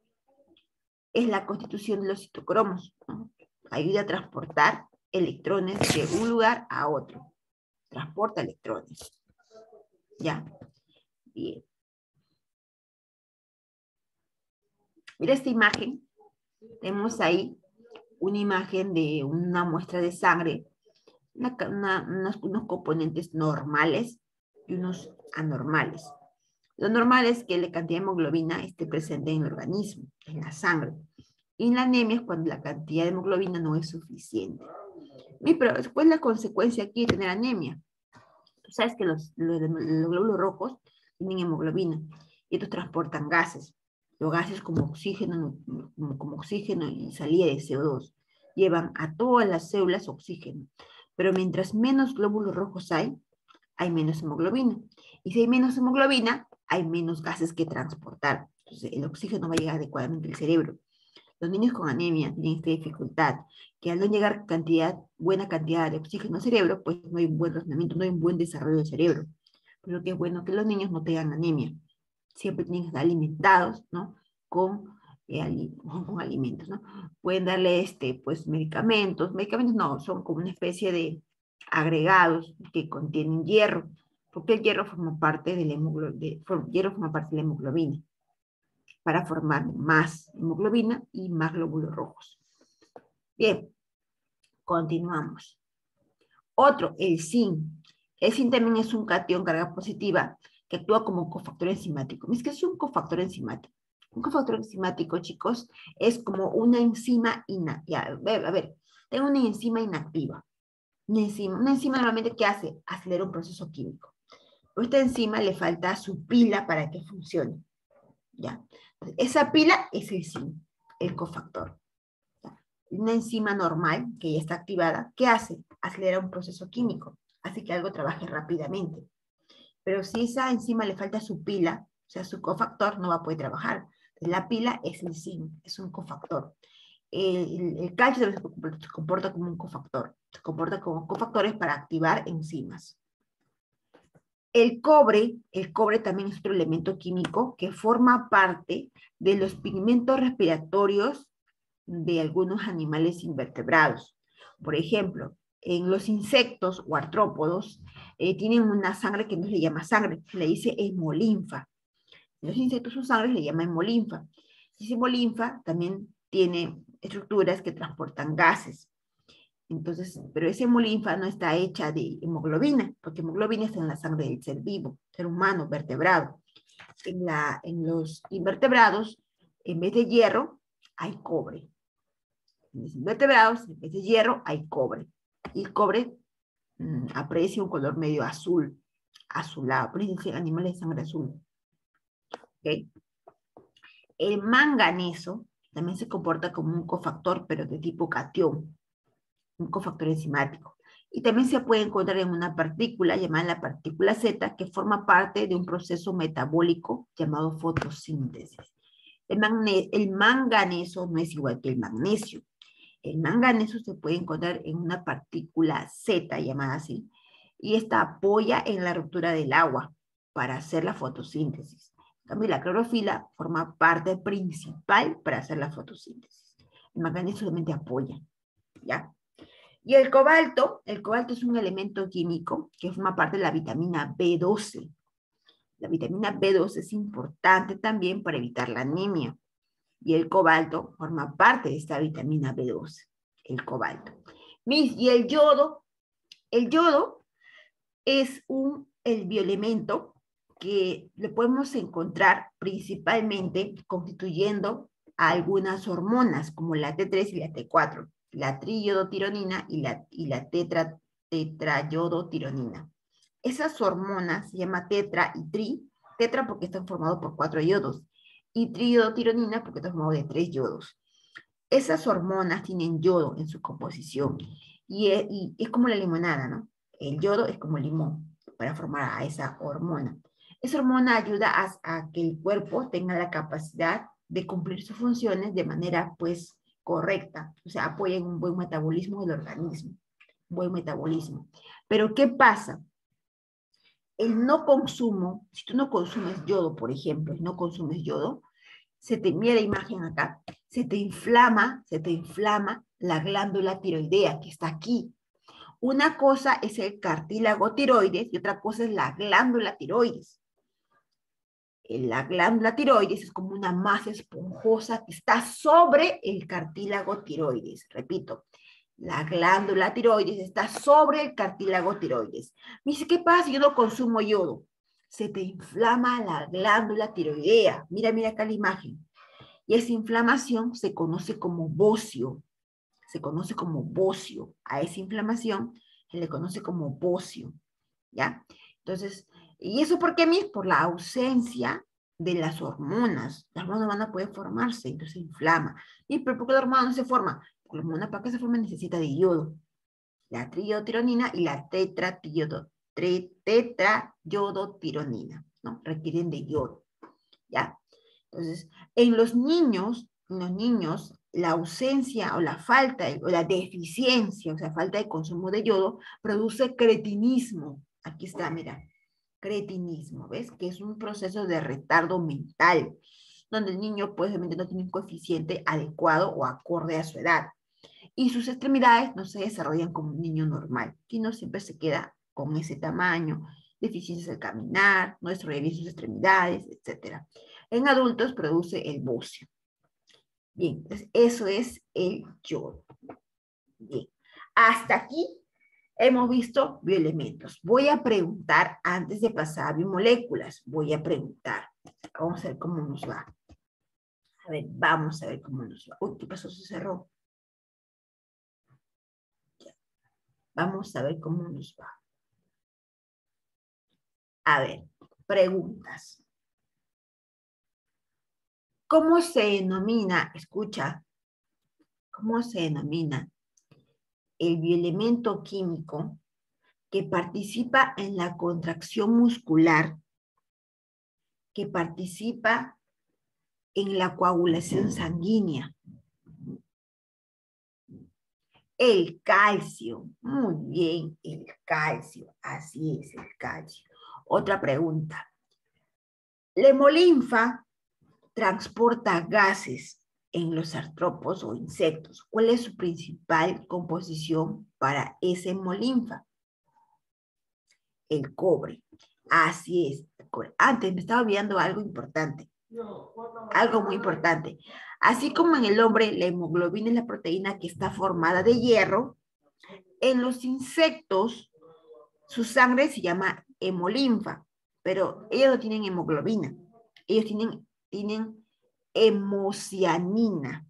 es la constitución de los citocromos, ¿no? Ayuda a transportar electrones de un lugar a otro. Transporta electrones. ¿Ya? Bien. Mira esta imagen. Tenemos ahí una imagen de una muestra de sangre, unos componentes normales y unos anormales. Lo normal es que la cantidad de hemoglobina esté presente en el organismo, en la sangre. Y en la anemia es cuando la cantidad de hemoglobina no es suficiente. Pero ¿cuál es la consecuencia aquí de tener anemia? Tú sabes que los glóbulos rojos tienen hemoglobina y estos transportan gases. Los gases como oxígeno y salida de CO2 llevan a todas las células oxígeno. Pero mientras menos glóbulos rojos hay menos hemoglobina. Y si hay menos hemoglobina, hay menos gases que transportar. Entonces, el oxígeno va a llegar adecuadamente al cerebro. Los niños con anemia tienen esta dificultad, que al no llegar buena cantidad de oxígeno al cerebro, pues no hay un buen razonamiento, no hay un buen desarrollo del cerebro. Por lo que es bueno que los niños no tengan anemia. Siempre tienen que estar alimentados, ¿no? Con alimentos, ¿no? Pueden darle pues medicamentos no, son como una especie de agregados que contienen hierro, porque el hierro forma parte de la hemoglobina para formar más hemoglobina y más glóbulos rojos. Bien, continuamos. Otro, el zinc. El zinc también es un catión carga positiva que actúa como cofactor enzimático. ¿Es que es un cofactor enzimático? Un cofactor enzimático, chicos, es como una enzima inactiva. A ver, tengo una enzima inactiva. Una enzima normalmente, ¿qué hace? Acelera un proceso químico. A esta enzima le falta su pila para que funcione. ¿Ya? Entonces, esa pila es el zinc, el cofactor. ¿Ya? Una enzima normal, que ya está activada, ¿qué hace? Acelera un proceso químico, hace que algo trabaje rápidamente. Pero si esa enzima le falta su pila, o sea, su cofactor, no va a poder trabajar. Entonces, la pila es el zinc, es un cofactor. El calcio se comporta como un cofactor, se comporta como cofactores para activar enzimas. El cobre también es otro elemento químico que forma parte de los pigmentos respiratorios de algunos animales invertebrados. Por ejemplo, en los insectos o artrópodos tienen una sangre que no se le llama sangre, se le dice hemolinfa. En los insectos su sangre se le llama hemolinfa. Esa hemolinfa también tiene estructuras que transportan gases. Entonces, pero esa hemolinfa no está hecha de hemoglobina, porque hemoglobina está en la sangre del ser vivo, ser humano, vertebrado. En los invertebrados, en vez de hierro, hay cobre. En los invertebrados, en vez de hierro, hay cobre. Y el cobre aprecia un color medio azul, azulado. Por eso dicen animales de sangre azul. ¿Okay? El manganeso también se comporta como un cofactor, pero de tipo catión, un cofactor enzimático. Y también se puede encontrar en una partícula llamada la partícula Z, que forma parte de un proceso metabólico llamado fotosíntesis. El manganeso no es igual que el magnesio. El manganeso se puede encontrar en una partícula Z, llamada así, y esta apoya en la ruptura del agua para hacer la fotosíntesis. En cambio, la clorofila forma parte principal para hacer la fotosíntesis. El manganeso solamente apoya, ¿ya? Y el cobalto es un elemento químico que forma parte de la vitamina B12. La vitamina B12 es importante también para evitar la anemia. Y el cobalto forma parte de esta vitamina B12, el cobalto. Y el yodo es el bioelemento que lo podemos encontrar principalmente constituyendo a algunas hormonas, como la T3 y la T4, la triiodotironina y la tetrayodotironina. Esas hormonas se llaman tetra y tri, tetra porque están formados por 4 yodos, y triiodotironina porque están formados de 3 yodos. Esas hormonas tienen yodo en su composición, y es como la limonada, ¿no? El yodo es como limón para formar a esa hormona. Esa hormona ayuda a que el cuerpo tenga la capacidad de cumplir sus funciones de manera, pues, correcta. O sea, apoya en un buen metabolismo del organismo. Buen metabolismo. Pero, ¿qué pasa? El no consumo, si tú no consumes yodo, por ejemplo, y no consumes yodo, se te mira la imagen acá, se te inflama la glándula tiroidea que está aquí. Una cosa es el cartílago tiroides y otra cosa es la glándula tiroides. La glándula tiroides es como una masa esponjosa que está sobre el cartílago tiroides. Repito, la glándula tiroides está sobre el cartílago tiroides. Me dice, ¿qué pasa si yo no consumo yodo? Se te inflama la glándula tiroidea. Mira, mira acá la imagen. Y esa inflamación se conoce como bocio. Se conoce como bocio. A esa inflamación se le conoce como bocio. ¿Ya? Entonces, ¿y eso por qué, Miss? Por la ausencia de las hormonas. Las hormonas van a poder formarse, entonces se inflama. ¿Y por qué la hormona no se forma? Porque la hormona para que se forme necesita de yodo. La triiodotironina y la tetrayodotironina, ¿no? Requieren de yodo, ¿ya? Entonces, en los niños, la ausencia o la falta o la deficiencia, o sea, falta de consumo de yodo, produce cretinismo. Aquí está, mira, cretinismo, ¿ves? Que es un proceso de retardo mental, donde el niño, pues, obviamente no tiene un coeficiente adecuado o acorde a su edad. Y sus extremidades no se desarrollan como un niño normal, sino siempre se queda con ese tamaño, deficiencias al caminar, no desarrolla bien sus extremidades, etc. En adultos produce el bocio. Bien, entonces eso es el yodo. Bien, hasta aquí hemos visto bioelementos. Voy a preguntar, antes de pasar a biomoléculas, voy a preguntar. Vamos a ver cómo nos va. A ver, vamos a ver cómo nos va. Uy, ¿qué pasó? Se cerró. Ya. Vamos a ver cómo nos va. A ver, preguntas. ¿Cómo se denomina, escucha, cómo se denomina el bioelemento químico que participa en la contracción muscular, que participa en la coagulación sanguínea? El calcio. Muy bien, el calcio. Así es, el calcio. Otra pregunta. La hemolinfa transporta gases en los artrópodos o insectos. ¿Cuál es su principal composición para esa hemolinfa? El cobre. Así es. Antes me estaba olvidando algo importante. Algo muy importante. Así como en el hombre, la hemoglobina es la proteína que está formada de hierro, en los insectos, su sangre se llama hemolinfa, pero ellos no tienen hemoglobina. Ellos tienen hemocianina.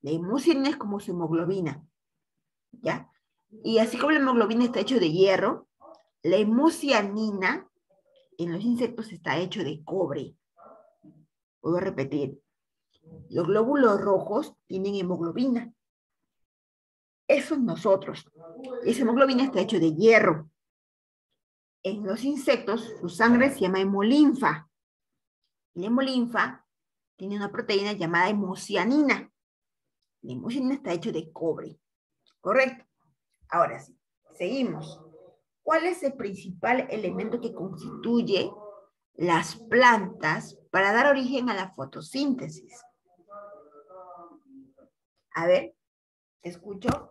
La hemocianina es como su hemoglobina, ¿ya? Y así como la hemoglobina está hecho de hierro, la hemocianina en los insectos está hecho de cobre. Voy a repetir. Los glóbulos rojos tienen hemoglobina. Eso es nosotros. Esa hemoglobina está hecho de hierro. En los insectos, su sangre se llama hemolinfa. La hemolinfa tiene una proteína llamada hemocianina. La hemocianina está hecho de cobre. ¿Correcto? Ahora sí, seguimos. ¿Cuál es el principal elemento que constituye las plantas para dar origen a la fotosíntesis? A ver, ¿te escucho?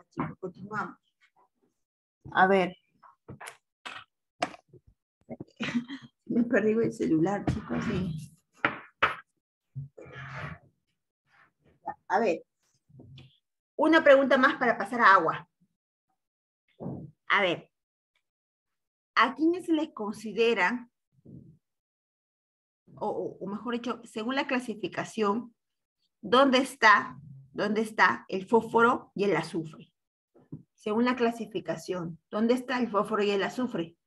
Chicos, continuamos. A ver, me perdí el celular, chicos. Sí. A ver, una pregunta más para pasar a agua. A ver, ¿a quiénes se les considera, o mejor dicho, según la clasificación, dónde está el fósforo y el azufre? Según la clasificación, ¿dónde está el fósforo y el azufre?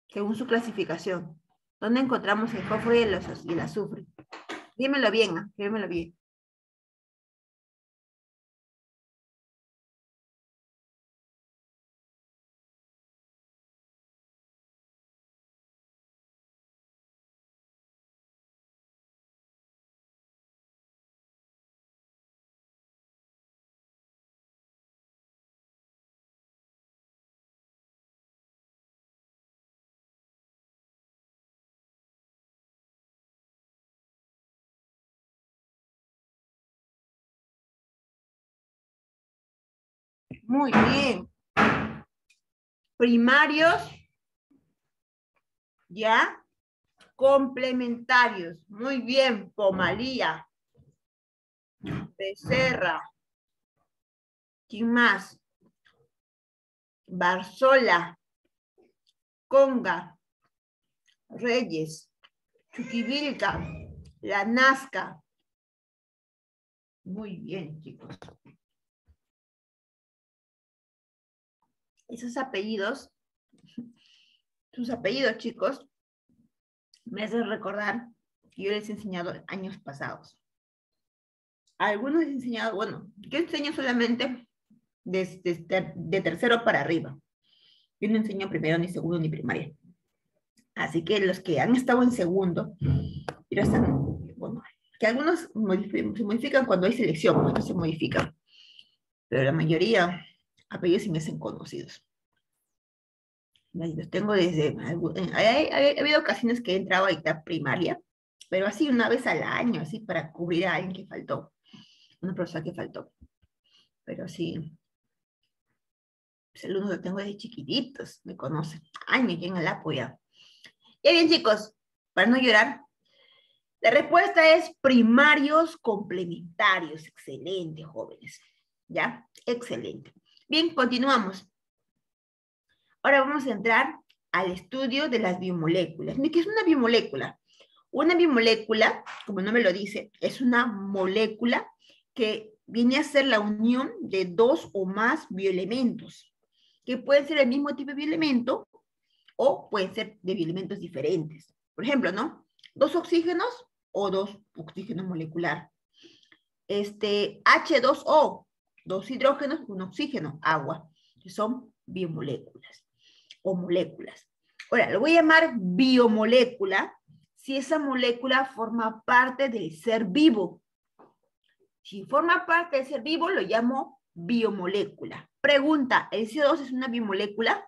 Según su clasificación, ¿dónde encontramos el fósforo y el azufre? Dímelo bien, ¿eh? Dímelo bien. Muy bien. Primarios, ¿ya? Complementarios. Muy bien, Pomalía. Becerra. ¿Quién más? Barzola. Conga. Reyes. Chuquivilca, la Nazca. Muy bien, chicos. Esos apellidos, sus apellidos, chicos, me hacen recordar que yo les he enseñado años pasados. A algunos les he enseñado, bueno, yo enseño solamente de tercero para arriba. Yo no enseño primero, ni segundo, ni primaria. Así que los que han estado en segundo, pero están, bueno, que algunos se modifican cuando hay selección, otros se modifican. Pero la mayoría, apellidos sí me hacen conocidos. Los tengo desde, ha habido ocasiones que he entrado a dictar primaria, pero así una vez al año, así para cubrir a alguien que faltó, una profesora que faltó. Pero sí, pues alumnos los tengo desde chiquititos, me conocen. Ay, me llegan al apoyo. Ya bien, chicos, para no llorar, la respuesta es primarios complementarios. Excelente, jóvenes. ¿Ya? Excelente. Bien, continuamos. Ahora vamos a entrar al estudio de las biomoléculas. ¿Qué es una biomolécula? Una biomolécula, como el nombre lo dice, es una molécula que viene a ser la unión de dos o más bioelementos, que pueden ser el mismo tipo de bioelemento o pueden ser de bioelementos diferentes. Por ejemplo, ¿no? Dos oxígenos o dos oxígenos molecular. H2O, dos hidrógenos, un oxígeno, agua, que son biomoléculas o moléculas. Ahora, lo voy a llamar biomolécula si esa molécula forma parte del ser vivo. Si forma parte del ser vivo, lo llamo biomolécula. Pregunta, ¿el CO2 es una biomolécula?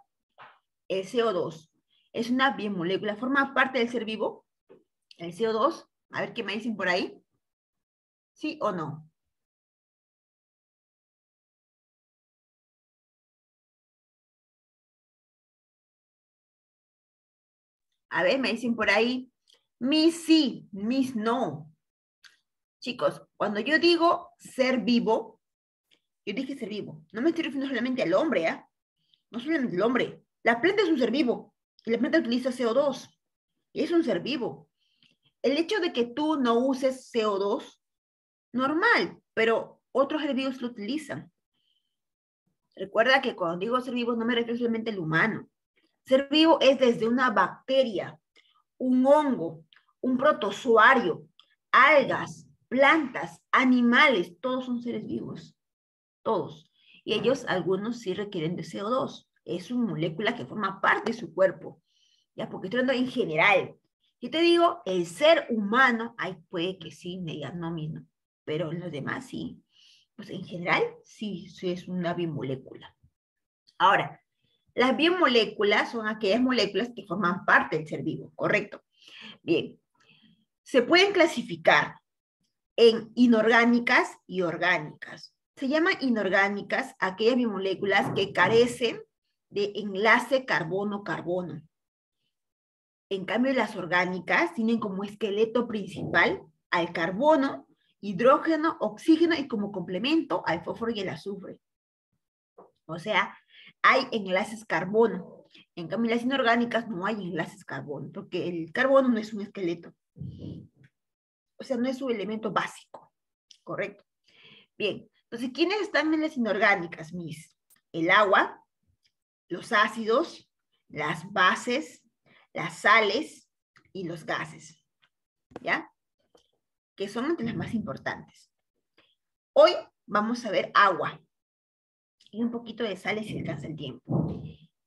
El CO2 es una biomolécula. ¿Forma parte del ser vivo? El CO2, a ver qué me dicen por ahí. ¿Sí o no? A ver, me dicen por ahí. Mis sí, mis no. Chicos, cuando yo digo ser vivo, yo dije ser vivo. No me estoy refiriendo solamente al hombre, ¿ah? No solamente al hombre. La planta es un ser vivo. Y la planta utiliza CO2. Y es un ser vivo. El hecho de que tú no uses CO2, normal, pero otros seres vivos lo utilizan. Recuerda que cuando digo ser vivo no me refiero solamente al humano. Ser vivo es desde una bacteria, un hongo, un protozoario, algas, plantas, animales, todos son seres vivos, todos. Y ellos, algunos sí requieren de CO2. Es una molécula que forma parte de su cuerpo, ¿ya? Porque estoy hablando en general. Yo te digo, el ser humano, ahí puede que sí, me digan no mismo, pero en los demás sí. Pues en general, sí, sí es una biomolécula. Ahora, las biomoléculas son aquellas moléculas que forman parte del ser vivo, ¿correcto? Bien, se pueden clasificar en inorgánicas y orgánicas. Se llaman inorgánicas aquellas biomoléculas que carecen de enlace carbono-carbono. En cambio, las orgánicas tienen como esqueleto principal al carbono, hidrógeno, oxígeno y como complemento al fósforo y el azufre. O sea, hay enlaces carbono. En cambio, las inorgánicas no hay enlaces carbono, porque el carbono no es un esqueleto. O sea, no es un elemento básico, ¿correcto? Bien, entonces, ¿quiénes están en las inorgánicas, mis? El agua, los ácidos, las bases, las sales y los gases, ¿ya? Que son entre las más importantes. Hoy vamos a ver agua y un poquito de sales si alcanza el tiempo.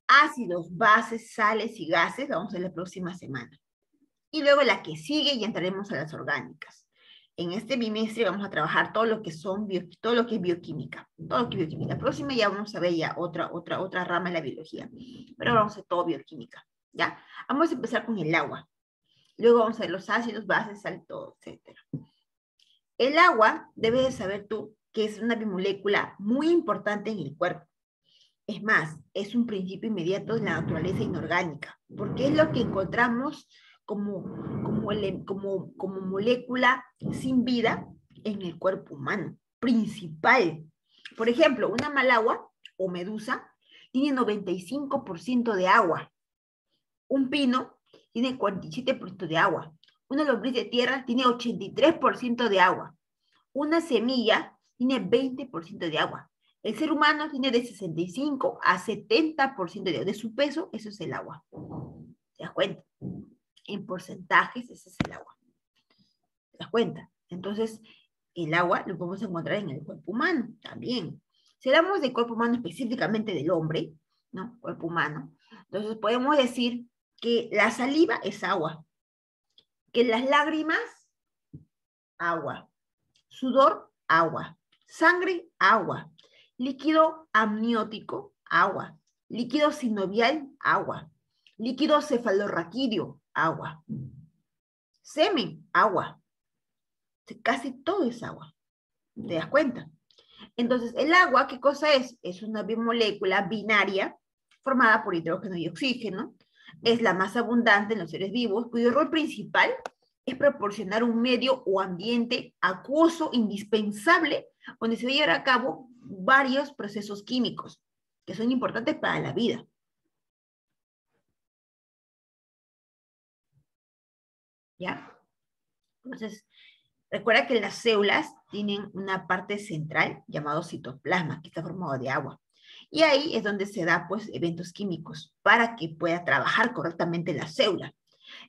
Ácidos, bases, sales y gases, vamos a ver la próxima semana. Y luego la que sigue y entraremos a las orgánicas. En este bimestre vamos a trabajar todo lo que son todo lo que es bioquímica. Todo lo que es bioquímica. La próxima ya vamos a ver ya otra rama de la biología. Pero ahora vamos a ver todo bioquímica. ¿Ya? Vamos a empezar con el agua. Luego vamos a ver los ácidos, bases, sal, todo, etc. El agua, debes de saber tú, que es una bimolécula muy importante en el cuerpo. Es más, es un principio inmediato de la naturaleza inorgánica, porque es lo que encontramos como molécula sin vida en el cuerpo humano, principal. Por ejemplo, una malagua o medusa tiene 95% de agua. Un pino tiene 47% de agua. Una lombriz de tierra tiene 83% de agua. Una semilla tiene 20% de agua. El ser humano tiene de 65 a 70% de su peso, eso es el agua. ¿Te das cuenta? En porcentajes, ese es el agua. ¿Te das cuenta? Entonces, el agua lo podemos encontrar en el cuerpo humano también. Si hablamos del cuerpo humano específicamente del hombre, ¿no? Cuerpo humano. Entonces, podemos decir que la saliva es agua, que las lágrimas, agua, sudor, agua, sangre, agua, líquido amniótico, agua, líquido sinovial, agua, líquido cefalorraquídeo, agua, semen, agua. Casi todo es agua. ¿Te das cuenta? Entonces, el agua, ¿qué cosa es? Es una bimolécula binaria formada por hidrógeno y oxígeno. Es la más abundante en los seres vivos, cuyo rol principal es proporcionar un medio o ambiente acuoso indispensable donde se va a llevar a cabo varios procesos químicos que son importantes para la vida. ¿Ya? Entonces, recuerda que las células tienen una parte central llamado citoplasma, que está formado de agua. Y ahí es donde se da, pues, eventos químicos para que pueda trabajar correctamente la célula.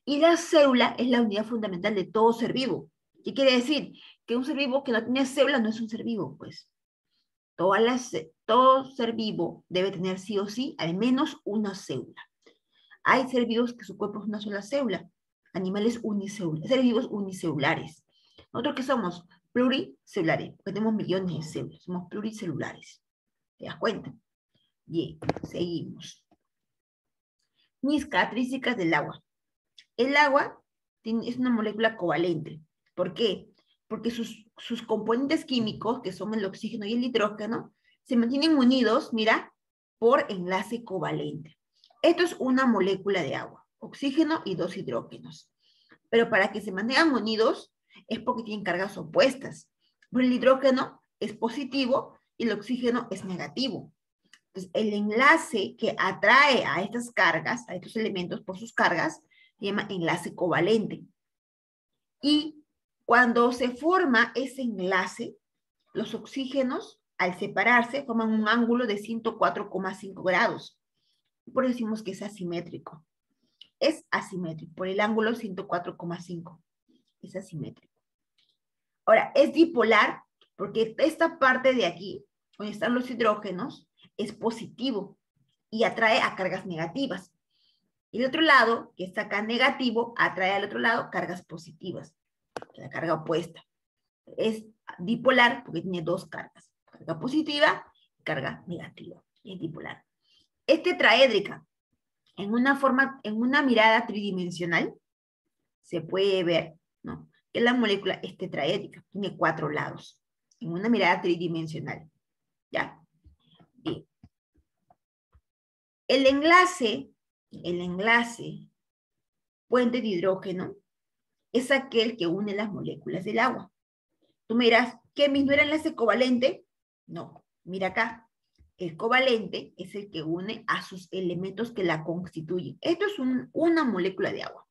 Y la célula es la unidad fundamental de todo ser vivo. ¿Qué quiere decir? Que un ser vivo que no tiene célula no es un ser vivo, pues. Todo ser vivo debe tener sí o sí al menos una célula. Hay seres vivos que su cuerpo es una sola célula. Animales unicelulares, seres vivos unicelulares. Nosotros que somos pluricelulares, porque tenemos millones de células, somos pluricelulares. ¿Te das cuenta? Bien, seguimos. Mis características del agua. El agua es una molécula covalente. ¿Por qué? Porque sus componentes químicos, que son el oxígeno y el hidrógeno, se mantienen unidos, mira, por enlace covalente. Esto es una molécula de agua, oxígeno y dos hidrógenos. Pero para que se mantengan unidos es porque tienen cargas opuestas. El hidrógeno es positivo y el oxígeno es negativo. Entonces, el enlace que atrae a estas cargas, a estos elementos por sus cargas, se llama enlace covalente. Y cuando se forma ese enlace, los oxígenos, al separarse, forman un ángulo de 104,5 grados. Por eso decimos que es asimétrico. Es asimétrico, por el ángulo 104,5. Es asimétrico. Ahora, es dipolar porque esta parte de aquí, donde están los hidrógenos, es positivo y atrae a cargas negativas. Y el otro lado, que está acá negativo, atrae al otro lado cargas positivas, la carga opuesta. Es dipolar porque tiene dos cargas, carga positiva y carga negativa. Es dipolar. Es tetraédrica. En una mirada tridimensional, se puede ver, ¿no?, que la molécula es tetraédrica, tiene 4 lados, en una mirada tridimensional. ¿Ya? Bien. El enlace puente de hidrógeno es aquel que une las moléculas del agua. Tú me dirás, ¿qué, ¿no era enlace covalente? No, mira acá. El covalente es el que une a sus elementos que la constituyen. Esto es una molécula de agua.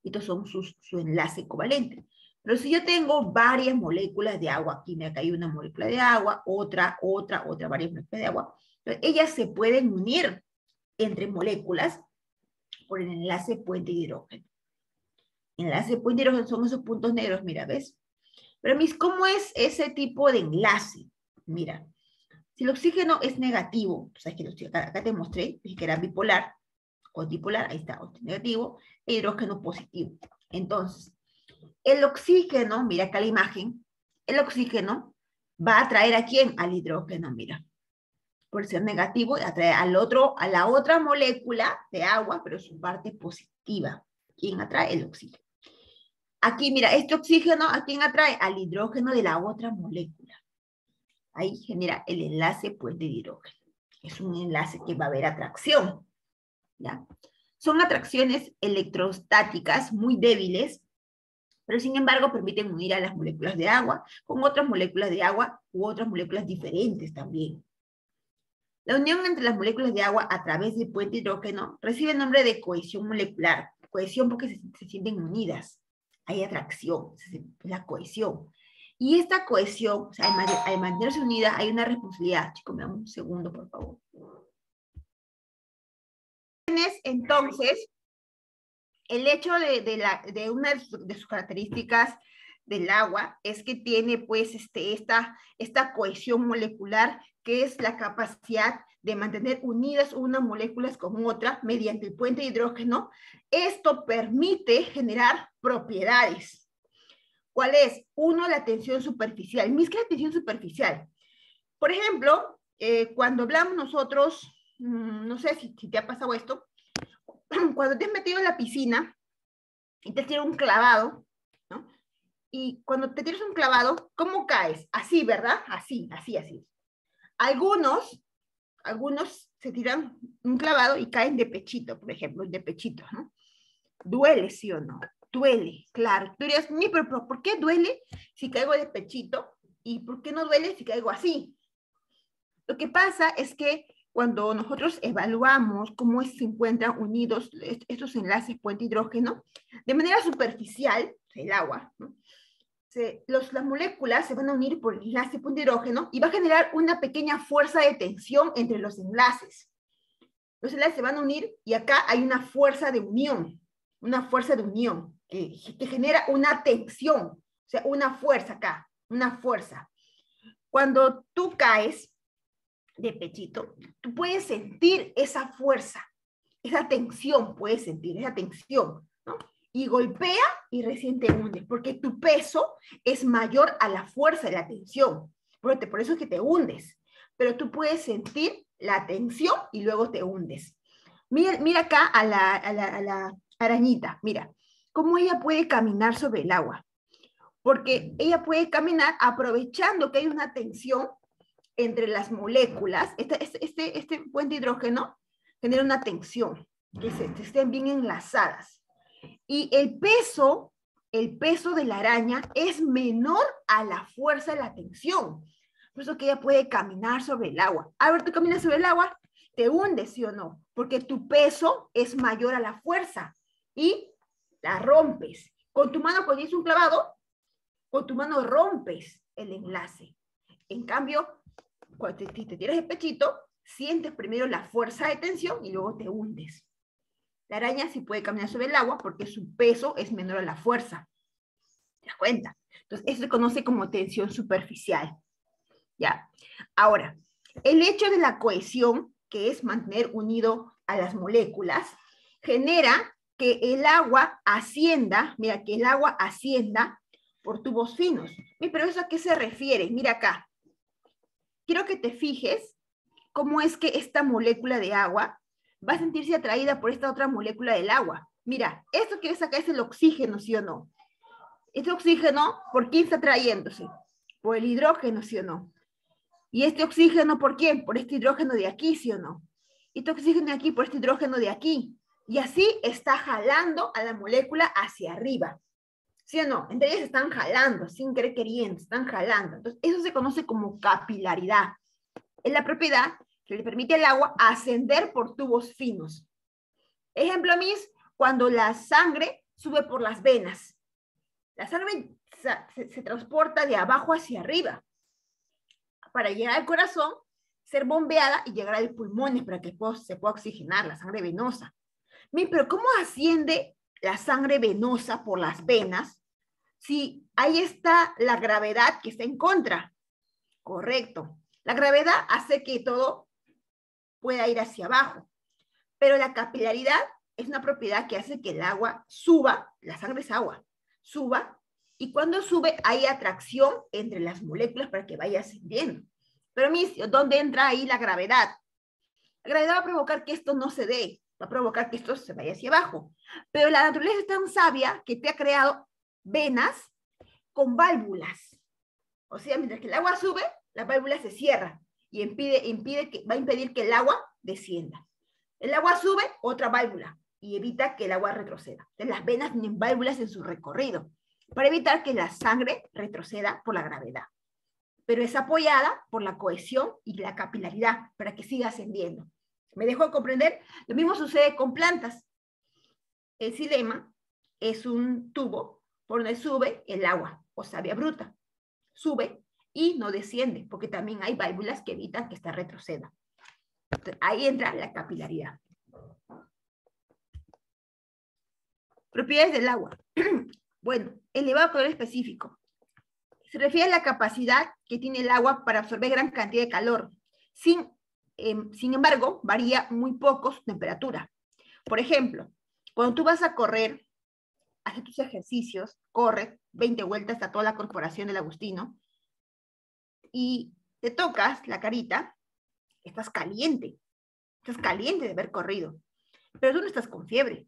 Estos son su enlace covalente. Pero si yo tengo varias moléculas de agua, aquí me acá hay una molécula de agua, otra, varias moléculas de agua, ellas se pueden unir entre moléculas por el enlace puente de hidrógeno. Enlace puente de hidrógeno son esos puntos negros, mira, ¿ves? Pero, ¿cómo es ese tipo de enlace? Mira, si el oxígeno es negativo, sabes que acá te mostré que era bipolar o dipolar, ahí está, negativo, e hidrógeno positivo. Entonces, el oxígeno, mira acá la imagen, el oxígeno va a atraer ¿a quién? Al hidrógeno, mira. Por ser negativo, atrae a la otra molécula de agua, pero su parte positiva. ¿Quién atrae? El oxígeno. Aquí, mira, este oxígeno, ¿a quién atrae? Al hidrógeno de la otra molécula. Ahí genera el enlace puente de hidrógeno. Es un enlace que va a haber atracción. ¿Ya? Son atracciones electrostáticas muy débiles, pero sin embargo permiten unir a las moléculas de agua con otras moléculas de agua u otras moléculas diferentes también. La unión entre las moléculas de agua a través del puente de hidrógeno recibe el nombre de cohesión molecular. Cohesión porque se sienten unidas. hay atracción, es la cohesión. Y esta cohesión, o sea, al mantenerse unida, hay una responsabilidad. Chicos, me dan un segundo, por favor. Entonces, el hecho de una de sus características del agua es que tiene pues esta cohesión molecular, que es la capacidad de mantener unidas unas moléculas con otra mediante el puente de hidrógeno. Esto permite generar propiedades. ¿Cuál es? Uno, la tensión superficial. ¿Qué es la tensión superficial? Por ejemplo, cuando hablamos nosotros, no sé si te ha pasado esto, cuando te has metido en la piscina y te tiras un clavado, ¿no? Y cuando te tiras un clavado, ¿cómo caes? Así, ¿verdad? Así. Algunos se tiran un clavado y caen de pechito, por ejemplo, de pechito, ¿no? ¿Duele, sí o no? Duele, claro. Tú dirías, pero ¿por qué duele si caigo de pechito? ¿Y por qué no duele si caigo así? Lo que pasa es que cuando nosotros evaluamos cómo se encuentran unidos estos enlaces puente hidrógeno, de manera superficial, el agua, ¿no? Las moléculas se van a unir por el enlace puente hidrógeno y va a generar una pequeña fuerza de tensión entre los enlaces. Los enlaces se van a unir y acá hay una fuerza de unión que genera una tensión, o sea, una fuerza acá, una fuerza. Cuando tú caes de pechito, tú puedes sentir esa fuerza, esa tensión, puedes sentir esa tensión, ¿no? Y golpea y recién te hunde, porque tu peso es mayor a la fuerza de la tensión. Por eso es que te hundes. Pero tú puedes sentir la tensión y luego te hundes. Mira acá a la arañita, mira, cómo ella puede caminar sobre el agua. Porque ella puede caminar aprovechando que hay una tensión entre las moléculas. Este puente de hidrógeno genera una tensión, que estén bien enlazadas. Y el peso de la araña es menor a la fuerza de la tensión. Por eso que ella puede caminar sobre el agua. A ver, tú caminas sobre el agua, te hundes, ¿sí o no? Porque tu peso es mayor a la fuerza y la rompes. Con tu mano, cuando tienes un clavado, con tu mano rompes el enlace. En cambio, cuando te tiras el pechito, sientes primero la fuerza de tensión y luego te hundes. La araña sí puede caminar sobre el agua porque su peso es menor a la fuerza. ¿Te das cuenta? Entonces, eso se conoce como tensión superficial. ¿Ya? Ahora, el hecho de la cohesión, que es mantener unido a las moléculas, genera que el agua ascienda, mira, que el agua ascienda por tubos finos. Pero ¿eso a qué se refiere? Mira acá. Quiero que te fijes cómo es que esta molécula de agua va a sentirse atraída por esta otra molécula del agua. Mira, esto que ves acá es el oxígeno, ¿sí o no? Este oxígeno, ¿por quién está atrayéndose? Por el hidrógeno, ¿sí o no? ¿Y este oxígeno por quién? Por este hidrógeno de aquí, ¿sí o no? Y este oxígeno de aquí por este hidrógeno de aquí. Y así está jalando a la molécula hacia arriba. ¿Sí o no? Entre ellas están jalando, sin querer queriendo, están jalando. Entonces, eso se conoce como capilaridad. Es la propiedad que le permite al agua ascender por tubos finos. Ejemplo, mis, cuando la sangre sube por las venas. La sangre se transporta de abajo hacia arriba para llegar al corazón, ser bombeada y llegar a los pulmones para que se pueda oxigenar la sangre venosa. Pero ¿cómo asciende la sangre venosa por las venas si ahí está la gravedad que está en contra? Correcto. La gravedad hace que todo pueda ir hacia abajo, pero la capilaridad es una propiedad que hace que el agua suba, la sangre es agua, suba, y cuando sube hay atracción entre las moléculas para que vaya ascendiendo. Pero ¿dónde entra ahí la gravedad? La gravedad va a provocar que esto no se dé, va a provocar que esto se vaya hacia abajo. Pero la naturaleza es tan sabia que te ha creado venas con válvulas. O sea, mientras que el agua sube, la válvula se cierra y va a impedir que el agua descienda. El agua sube, otra válvula, y evita que el agua retroceda. Entonces, las venas tienen válvulas en su recorrido para evitar que la sangre retroceda por la gravedad. Pero es apoyada por la cohesión y la capilaridad para que siga ascendiendo. ¿Me dejó comprender? Lo mismo sucede con plantas. El xilema es un tubo por donde sube el agua o savia bruta. Sube y no desciende, porque también hay válvulas que evitan que esta retroceda. Entonces, ahí entra la capilaridad. Propiedades del agua. Bueno, elevado calor específico. Se refiere a la capacidad que tiene el agua para absorber gran cantidad de calor. Sin embargo, varía muy poco su temperatura. Por ejemplo, cuando tú vas a correr, haces tus ejercicios, corres 20 vueltas a toda la corporación del Agustino, y te tocas la carita, estás caliente de haber corrido, pero tú no estás con fiebre.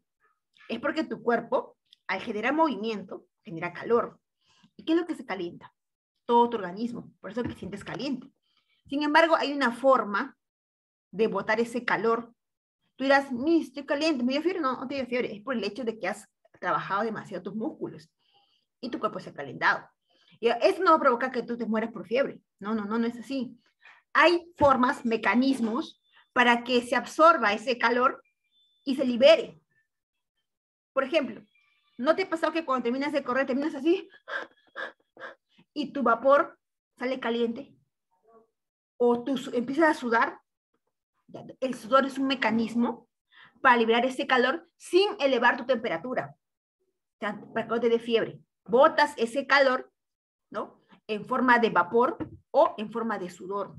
Es porque tu cuerpo, al generar movimiento, genera calor. ¿Y qué es lo que se calienta? Todo tu organismo, por eso te sientes caliente. Sin embargo, hay una forma de botar ese calor. Tú dirás, estoy caliente, ¿me dio fiebre? No, no te dio fiebre, es por el hecho de que has trabajado demasiado tus músculos y tu cuerpo se ha calentado. Y eso no va a provocar que tú te mueras por fiebre. No, no, no, no es así. Hay formas, mecanismos para que se absorba ese calor y se libere. Por ejemplo, ¿no te ha pasado que cuando terminas de correr, terminas así y tu vapor sale caliente? O tú empiezas a sudar. El sudor es un mecanismo para liberar ese calor sin elevar tu temperatura. O sea, para que no te dé fiebre. Botas ese calor, ¿no? En forma de vapor o en forma de sudor.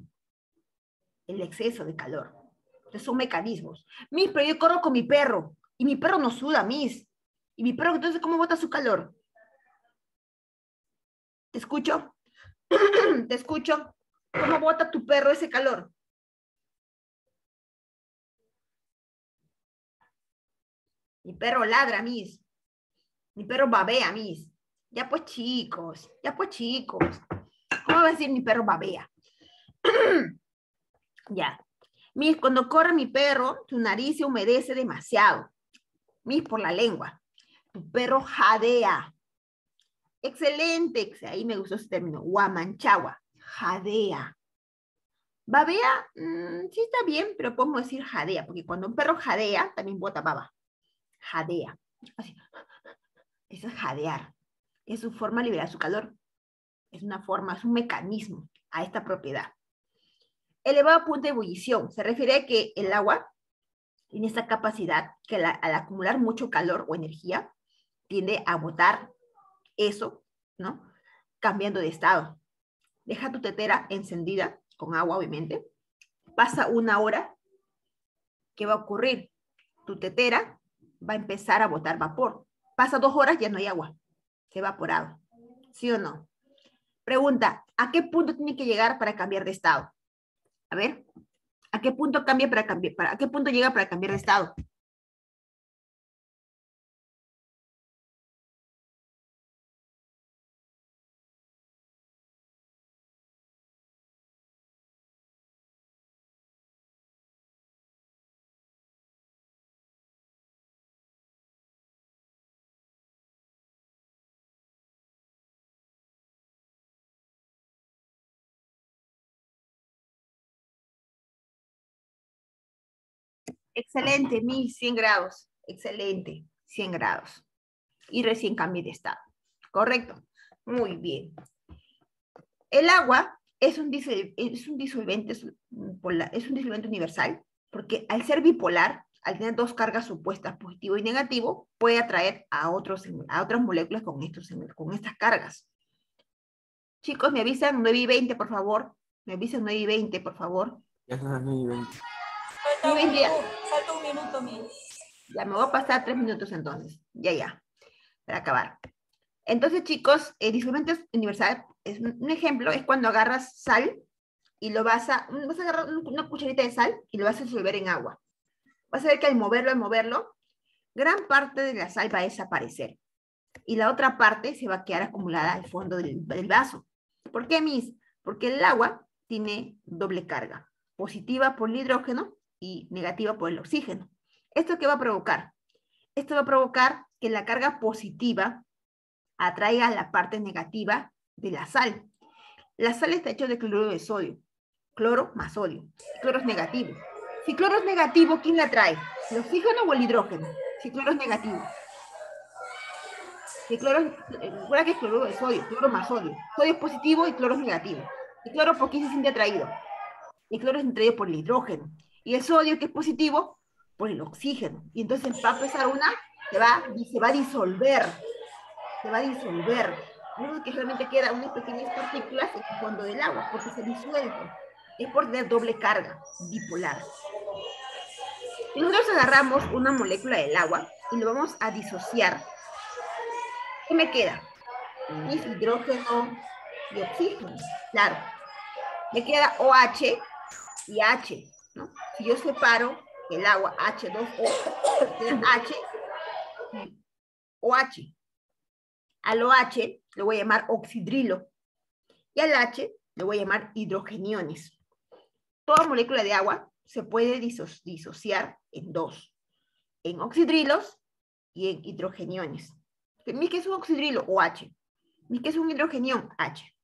El exceso de calor. Entonces son mecanismos. Pero yo corro con mi perro y mi perro no suda, Y mi perro, entonces, ¿cómo bota su calor? ¿Te escucho? ¿Te escucho? ¿Cómo bota tu perro ese calor? Mi perro ladra, Mi perro babea, Ya pues, chicos. ¿Cómo va a decir mi perro babea? Ya. Cuando corre mi perro, tu nariz se humedece demasiado. Por la lengua. Tu perro jadea. Excelente. Ahí me gustó ese término. Guamanchagua. Jadea. Babea, sí está bien, pero podemos decir jadea, porque cuando un perro jadea, también bota baba. Jadea. Así. Eso es jadear. Es su forma de liberar su calor. Es una forma, es un mecanismo a esta propiedad. Elevado punto de ebullición. Se refiere a que el agua tiene esta capacidad que al acumular mucho calor o energía, tiende a botar eso, ¿no? Cambiando de estado. Deja tu tetera encendida, con agua obviamente. Pasa 1 hora. ¿Qué va a ocurrir? Tu tetera va a empezar a botar vapor. Pasa 2 horas, ya no hay agua. Se ha evaporado. ¿Sí o no? Pregunta, ¿a qué punto tiene que llegar para cambiar de estado? A ver, ¿a qué punto cambia para cambiar? ¿A qué punto llega para cambiar de estado? Excelente, 1100 grados. Excelente, 100 grados. Y recién cambié de estado. ¿Correcto? Muy bien. El agua es un disolvente universal, porque al ser bipolar, al tener 2 cargas opuestas, positivo y negativo, puede atraer a otras moléculas con estas cargas. Chicos, me avisan 9:20, por favor. Me avisan 9:20, por favor. Ya son las 9:20. Falta un minuto, Ya, me voy a pasar 3 minutos entonces. Ya, para acabar. Entonces, chicos, el disolvente universal, es un ejemplo, es cuando agarras sal y vas a agarrar una cucharita de sal y lo vas a disolver en agua. Vas a ver que al moverlo, gran parte de la sal va a desaparecer. Y la otra parte se va a quedar acumulada al fondo del vaso. ¿Por qué, Miss? Porque el agua tiene doble carga, positiva por el hidrógeno y negativa por el oxígeno. ¿Esto qué va a provocar? Esto va a provocar que la carga positiva atraiga la parte negativa de la sal. La sal está hecha de cloruro de sodio. Cloro más sodio. Cloro es negativo. Si cloro es negativo, ¿quién la atrae? ¿El oxígeno o el hidrógeno? Si cloro es negativo. El cloro, recuerda que es cloruro de sodio, cloro más sodio. Sodio es positivo y cloro es negativo. El cloro, ¿por qué se siente atraído? El cloro es atraído por el hidrógeno. Y el sodio, que es positivo, por el oxígeno. Y entonces va a empezar se va a disolver. Se va a disolver. Lo único que realmente queda unas pequeñas partículas en el fondo del agua, porque se disuelve. Es por tener doble carga bipolar. Si nosotros agarramos una molécula del agua y lo vamos a disociar, ¿qué me queda? Es hidrógeno y oxígeno, claro. Me queda OH y H, ¿no? Si yo separo el agua H2O, queda H y OH. Al OH le voy a llamar oxidrilo y al H le voy a llamar hidrogeniones. Toda molécula de agua se puede disociar en dos, en oxidrilos y en hidrogeniones. ¿Qué es un oxidrilo? OH. ¿Qué es un hidrogenión? H.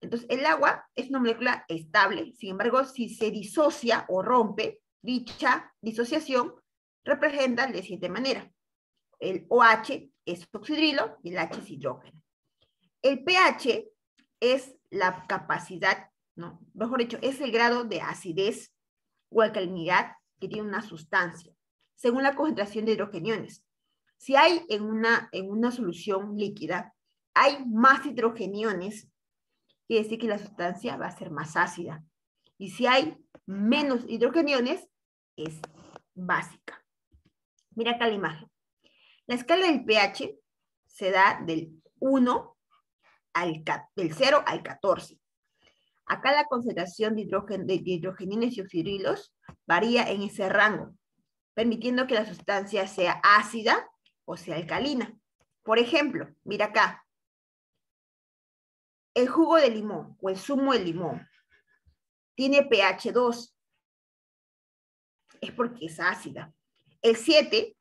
Entonces, el agua es una molécula estable. Sin embargo, si se disocia o rompe, dicha disociación representa de siguiente manera. El OH es oxidrilo y el H es hidrógeno. El pH es la capacidad, ¿no? Mejor dicho, es el grado de acidez o alcalinidad que tiene una sustancia, según la concentración de hidrogeniones. Si hay en una solución líquida, hay más hidrogeniones, quiere decir que la sustancia va a ser más ácida. Y si hay menos hidrogeniones, es básica. Mira acá la imagen. La escala del pH se da del 0 al 14. Acá la concentración de hidrogeniones y oxidrilos varía en ese rango, permitiendo que la sustancia sea ácida o sea alcalina. Por ejemplo, mira acá, el jugo de limón o el zumo de limón tiene pH 2, es porque es ácida. El 7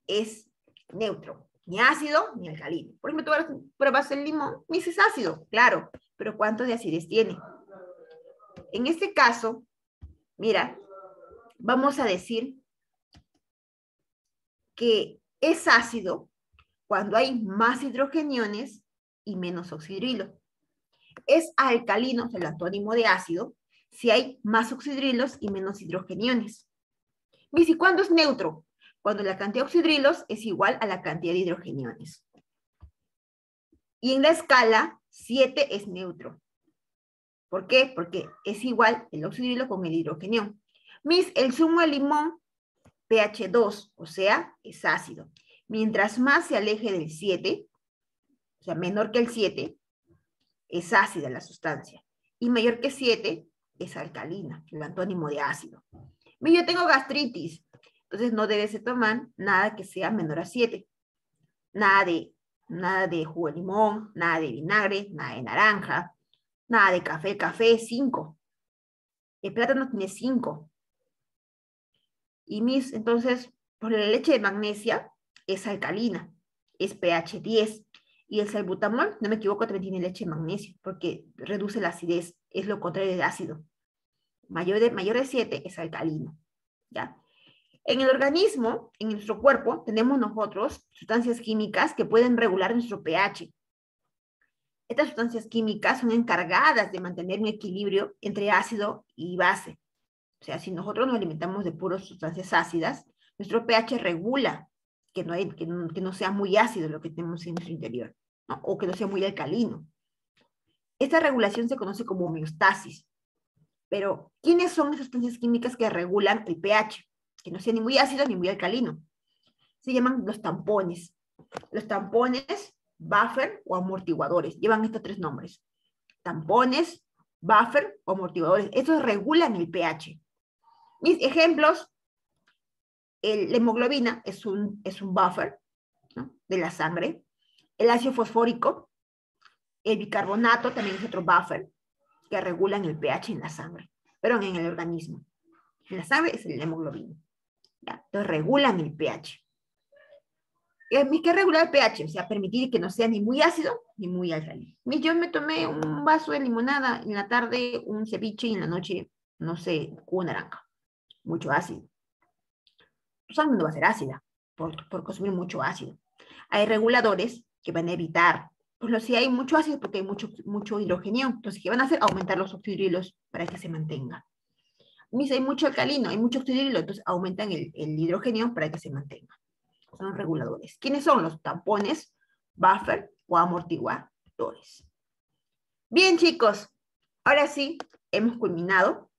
es neutro, ni ácido ni alcalino. Por ejemplo, tú pruebas el limón, y dices ácido, claro, pero ¿cuánto de acidez tiene? En este caso, mira, vamos a decir que es ácido cuando hay más hidrogeniones y menos oxidrilo. Es alcalino, o sea, el antónimo de ácido, si hay más oxidrilos y menos hidrogeniones. ¿Y cuándo es neutro? Cuando la cantidad de oxidrilos es igual a la cantidad de hidrogeniones. Y en la escala, 7 es neutro. ¿Por qué? Porque es igual el oxidrilo con el hidrogenión. El zumo de limón, pH 2, o sea, es ácido. Mientras más se aleje del 7, o sea, menor que el 7, es ácida la sustancia. Y mayor que 7, es alcalina, el antónimo de ácido. Yo tengo gastritis, entonces no debes de tomar nada que sea menor a 7. Nada de jugo de limón, nada de vinagre, nada de naranja, nada de café. Café es 5. El plátano tiene 5. Y entonces, por la leche de magnesia es alcalina, es pH 10. Y el salbutamol, no me equivoco, también tiene leche de magnesio, porque reduce la acidez, es lo contrario del ácido. Mayor de 7 es alcalino, ¿ya? En el organismo, en nuestro cuerpo, tenemos nosotros sustancias químicas que pueden regular nuestro pH. Estas sustancias químicas son encargadas de mantener un equilibrio entre ácido y base. O sea, si nosotros nos alimentamos de puras sustancias ácidas, nuestro pH regula que no sea muy ácido lo que tenemos en nuestro interior, ¿no? O que no sea muy alcalino. Esta regulación se conoce como homeostasis. Pero, ¿quiénes son esas sustancias químicas que regulan el pH? Que no sea ni muy ácido ni muy alcalino. Se llaman los tampones. Los tampones, buffer o amortiguadores. Llevan estos 3 nombres. Tampones, buffer o amortiguadores. Estos regulan el pH. Mis ejemplos, la hemoglobina es un buffer, ¿no?, de la sangre. El ácido fosfórico, el bicarbonato también es otro buffer que regulan el pH en la sangre, pero en el organismo. En la sangre es la hemoglobina. ¿Ya? Entonces regulan el pH. ¿Qué regula el pH? O sea, permitir que no sea ni muy ácido ni muy alcalino. Yo me tomé un vaso de limonada en la tarde, un ceviche, y en la noche, no sé, jugo de naranja. Mucho ácido. Tu sangre no va a ser ácida por consumir mucho ácido. Hay reguladores que van a evitar, pues si hay mucho ácido, porque hay mucho hidrogenio, entonces, ¿qué van a hacer? Aumentar los oxidrilos para que se mantenga. Si hay mucho alcalino, hay mucho oxidrilo, entonces aumentan el hidrogenio para que se mantenga. Son reguladores. ¿Quiénes son los tampones, buffer o amortiguadores? Bien, chicos, ahora sí, hemos culminado.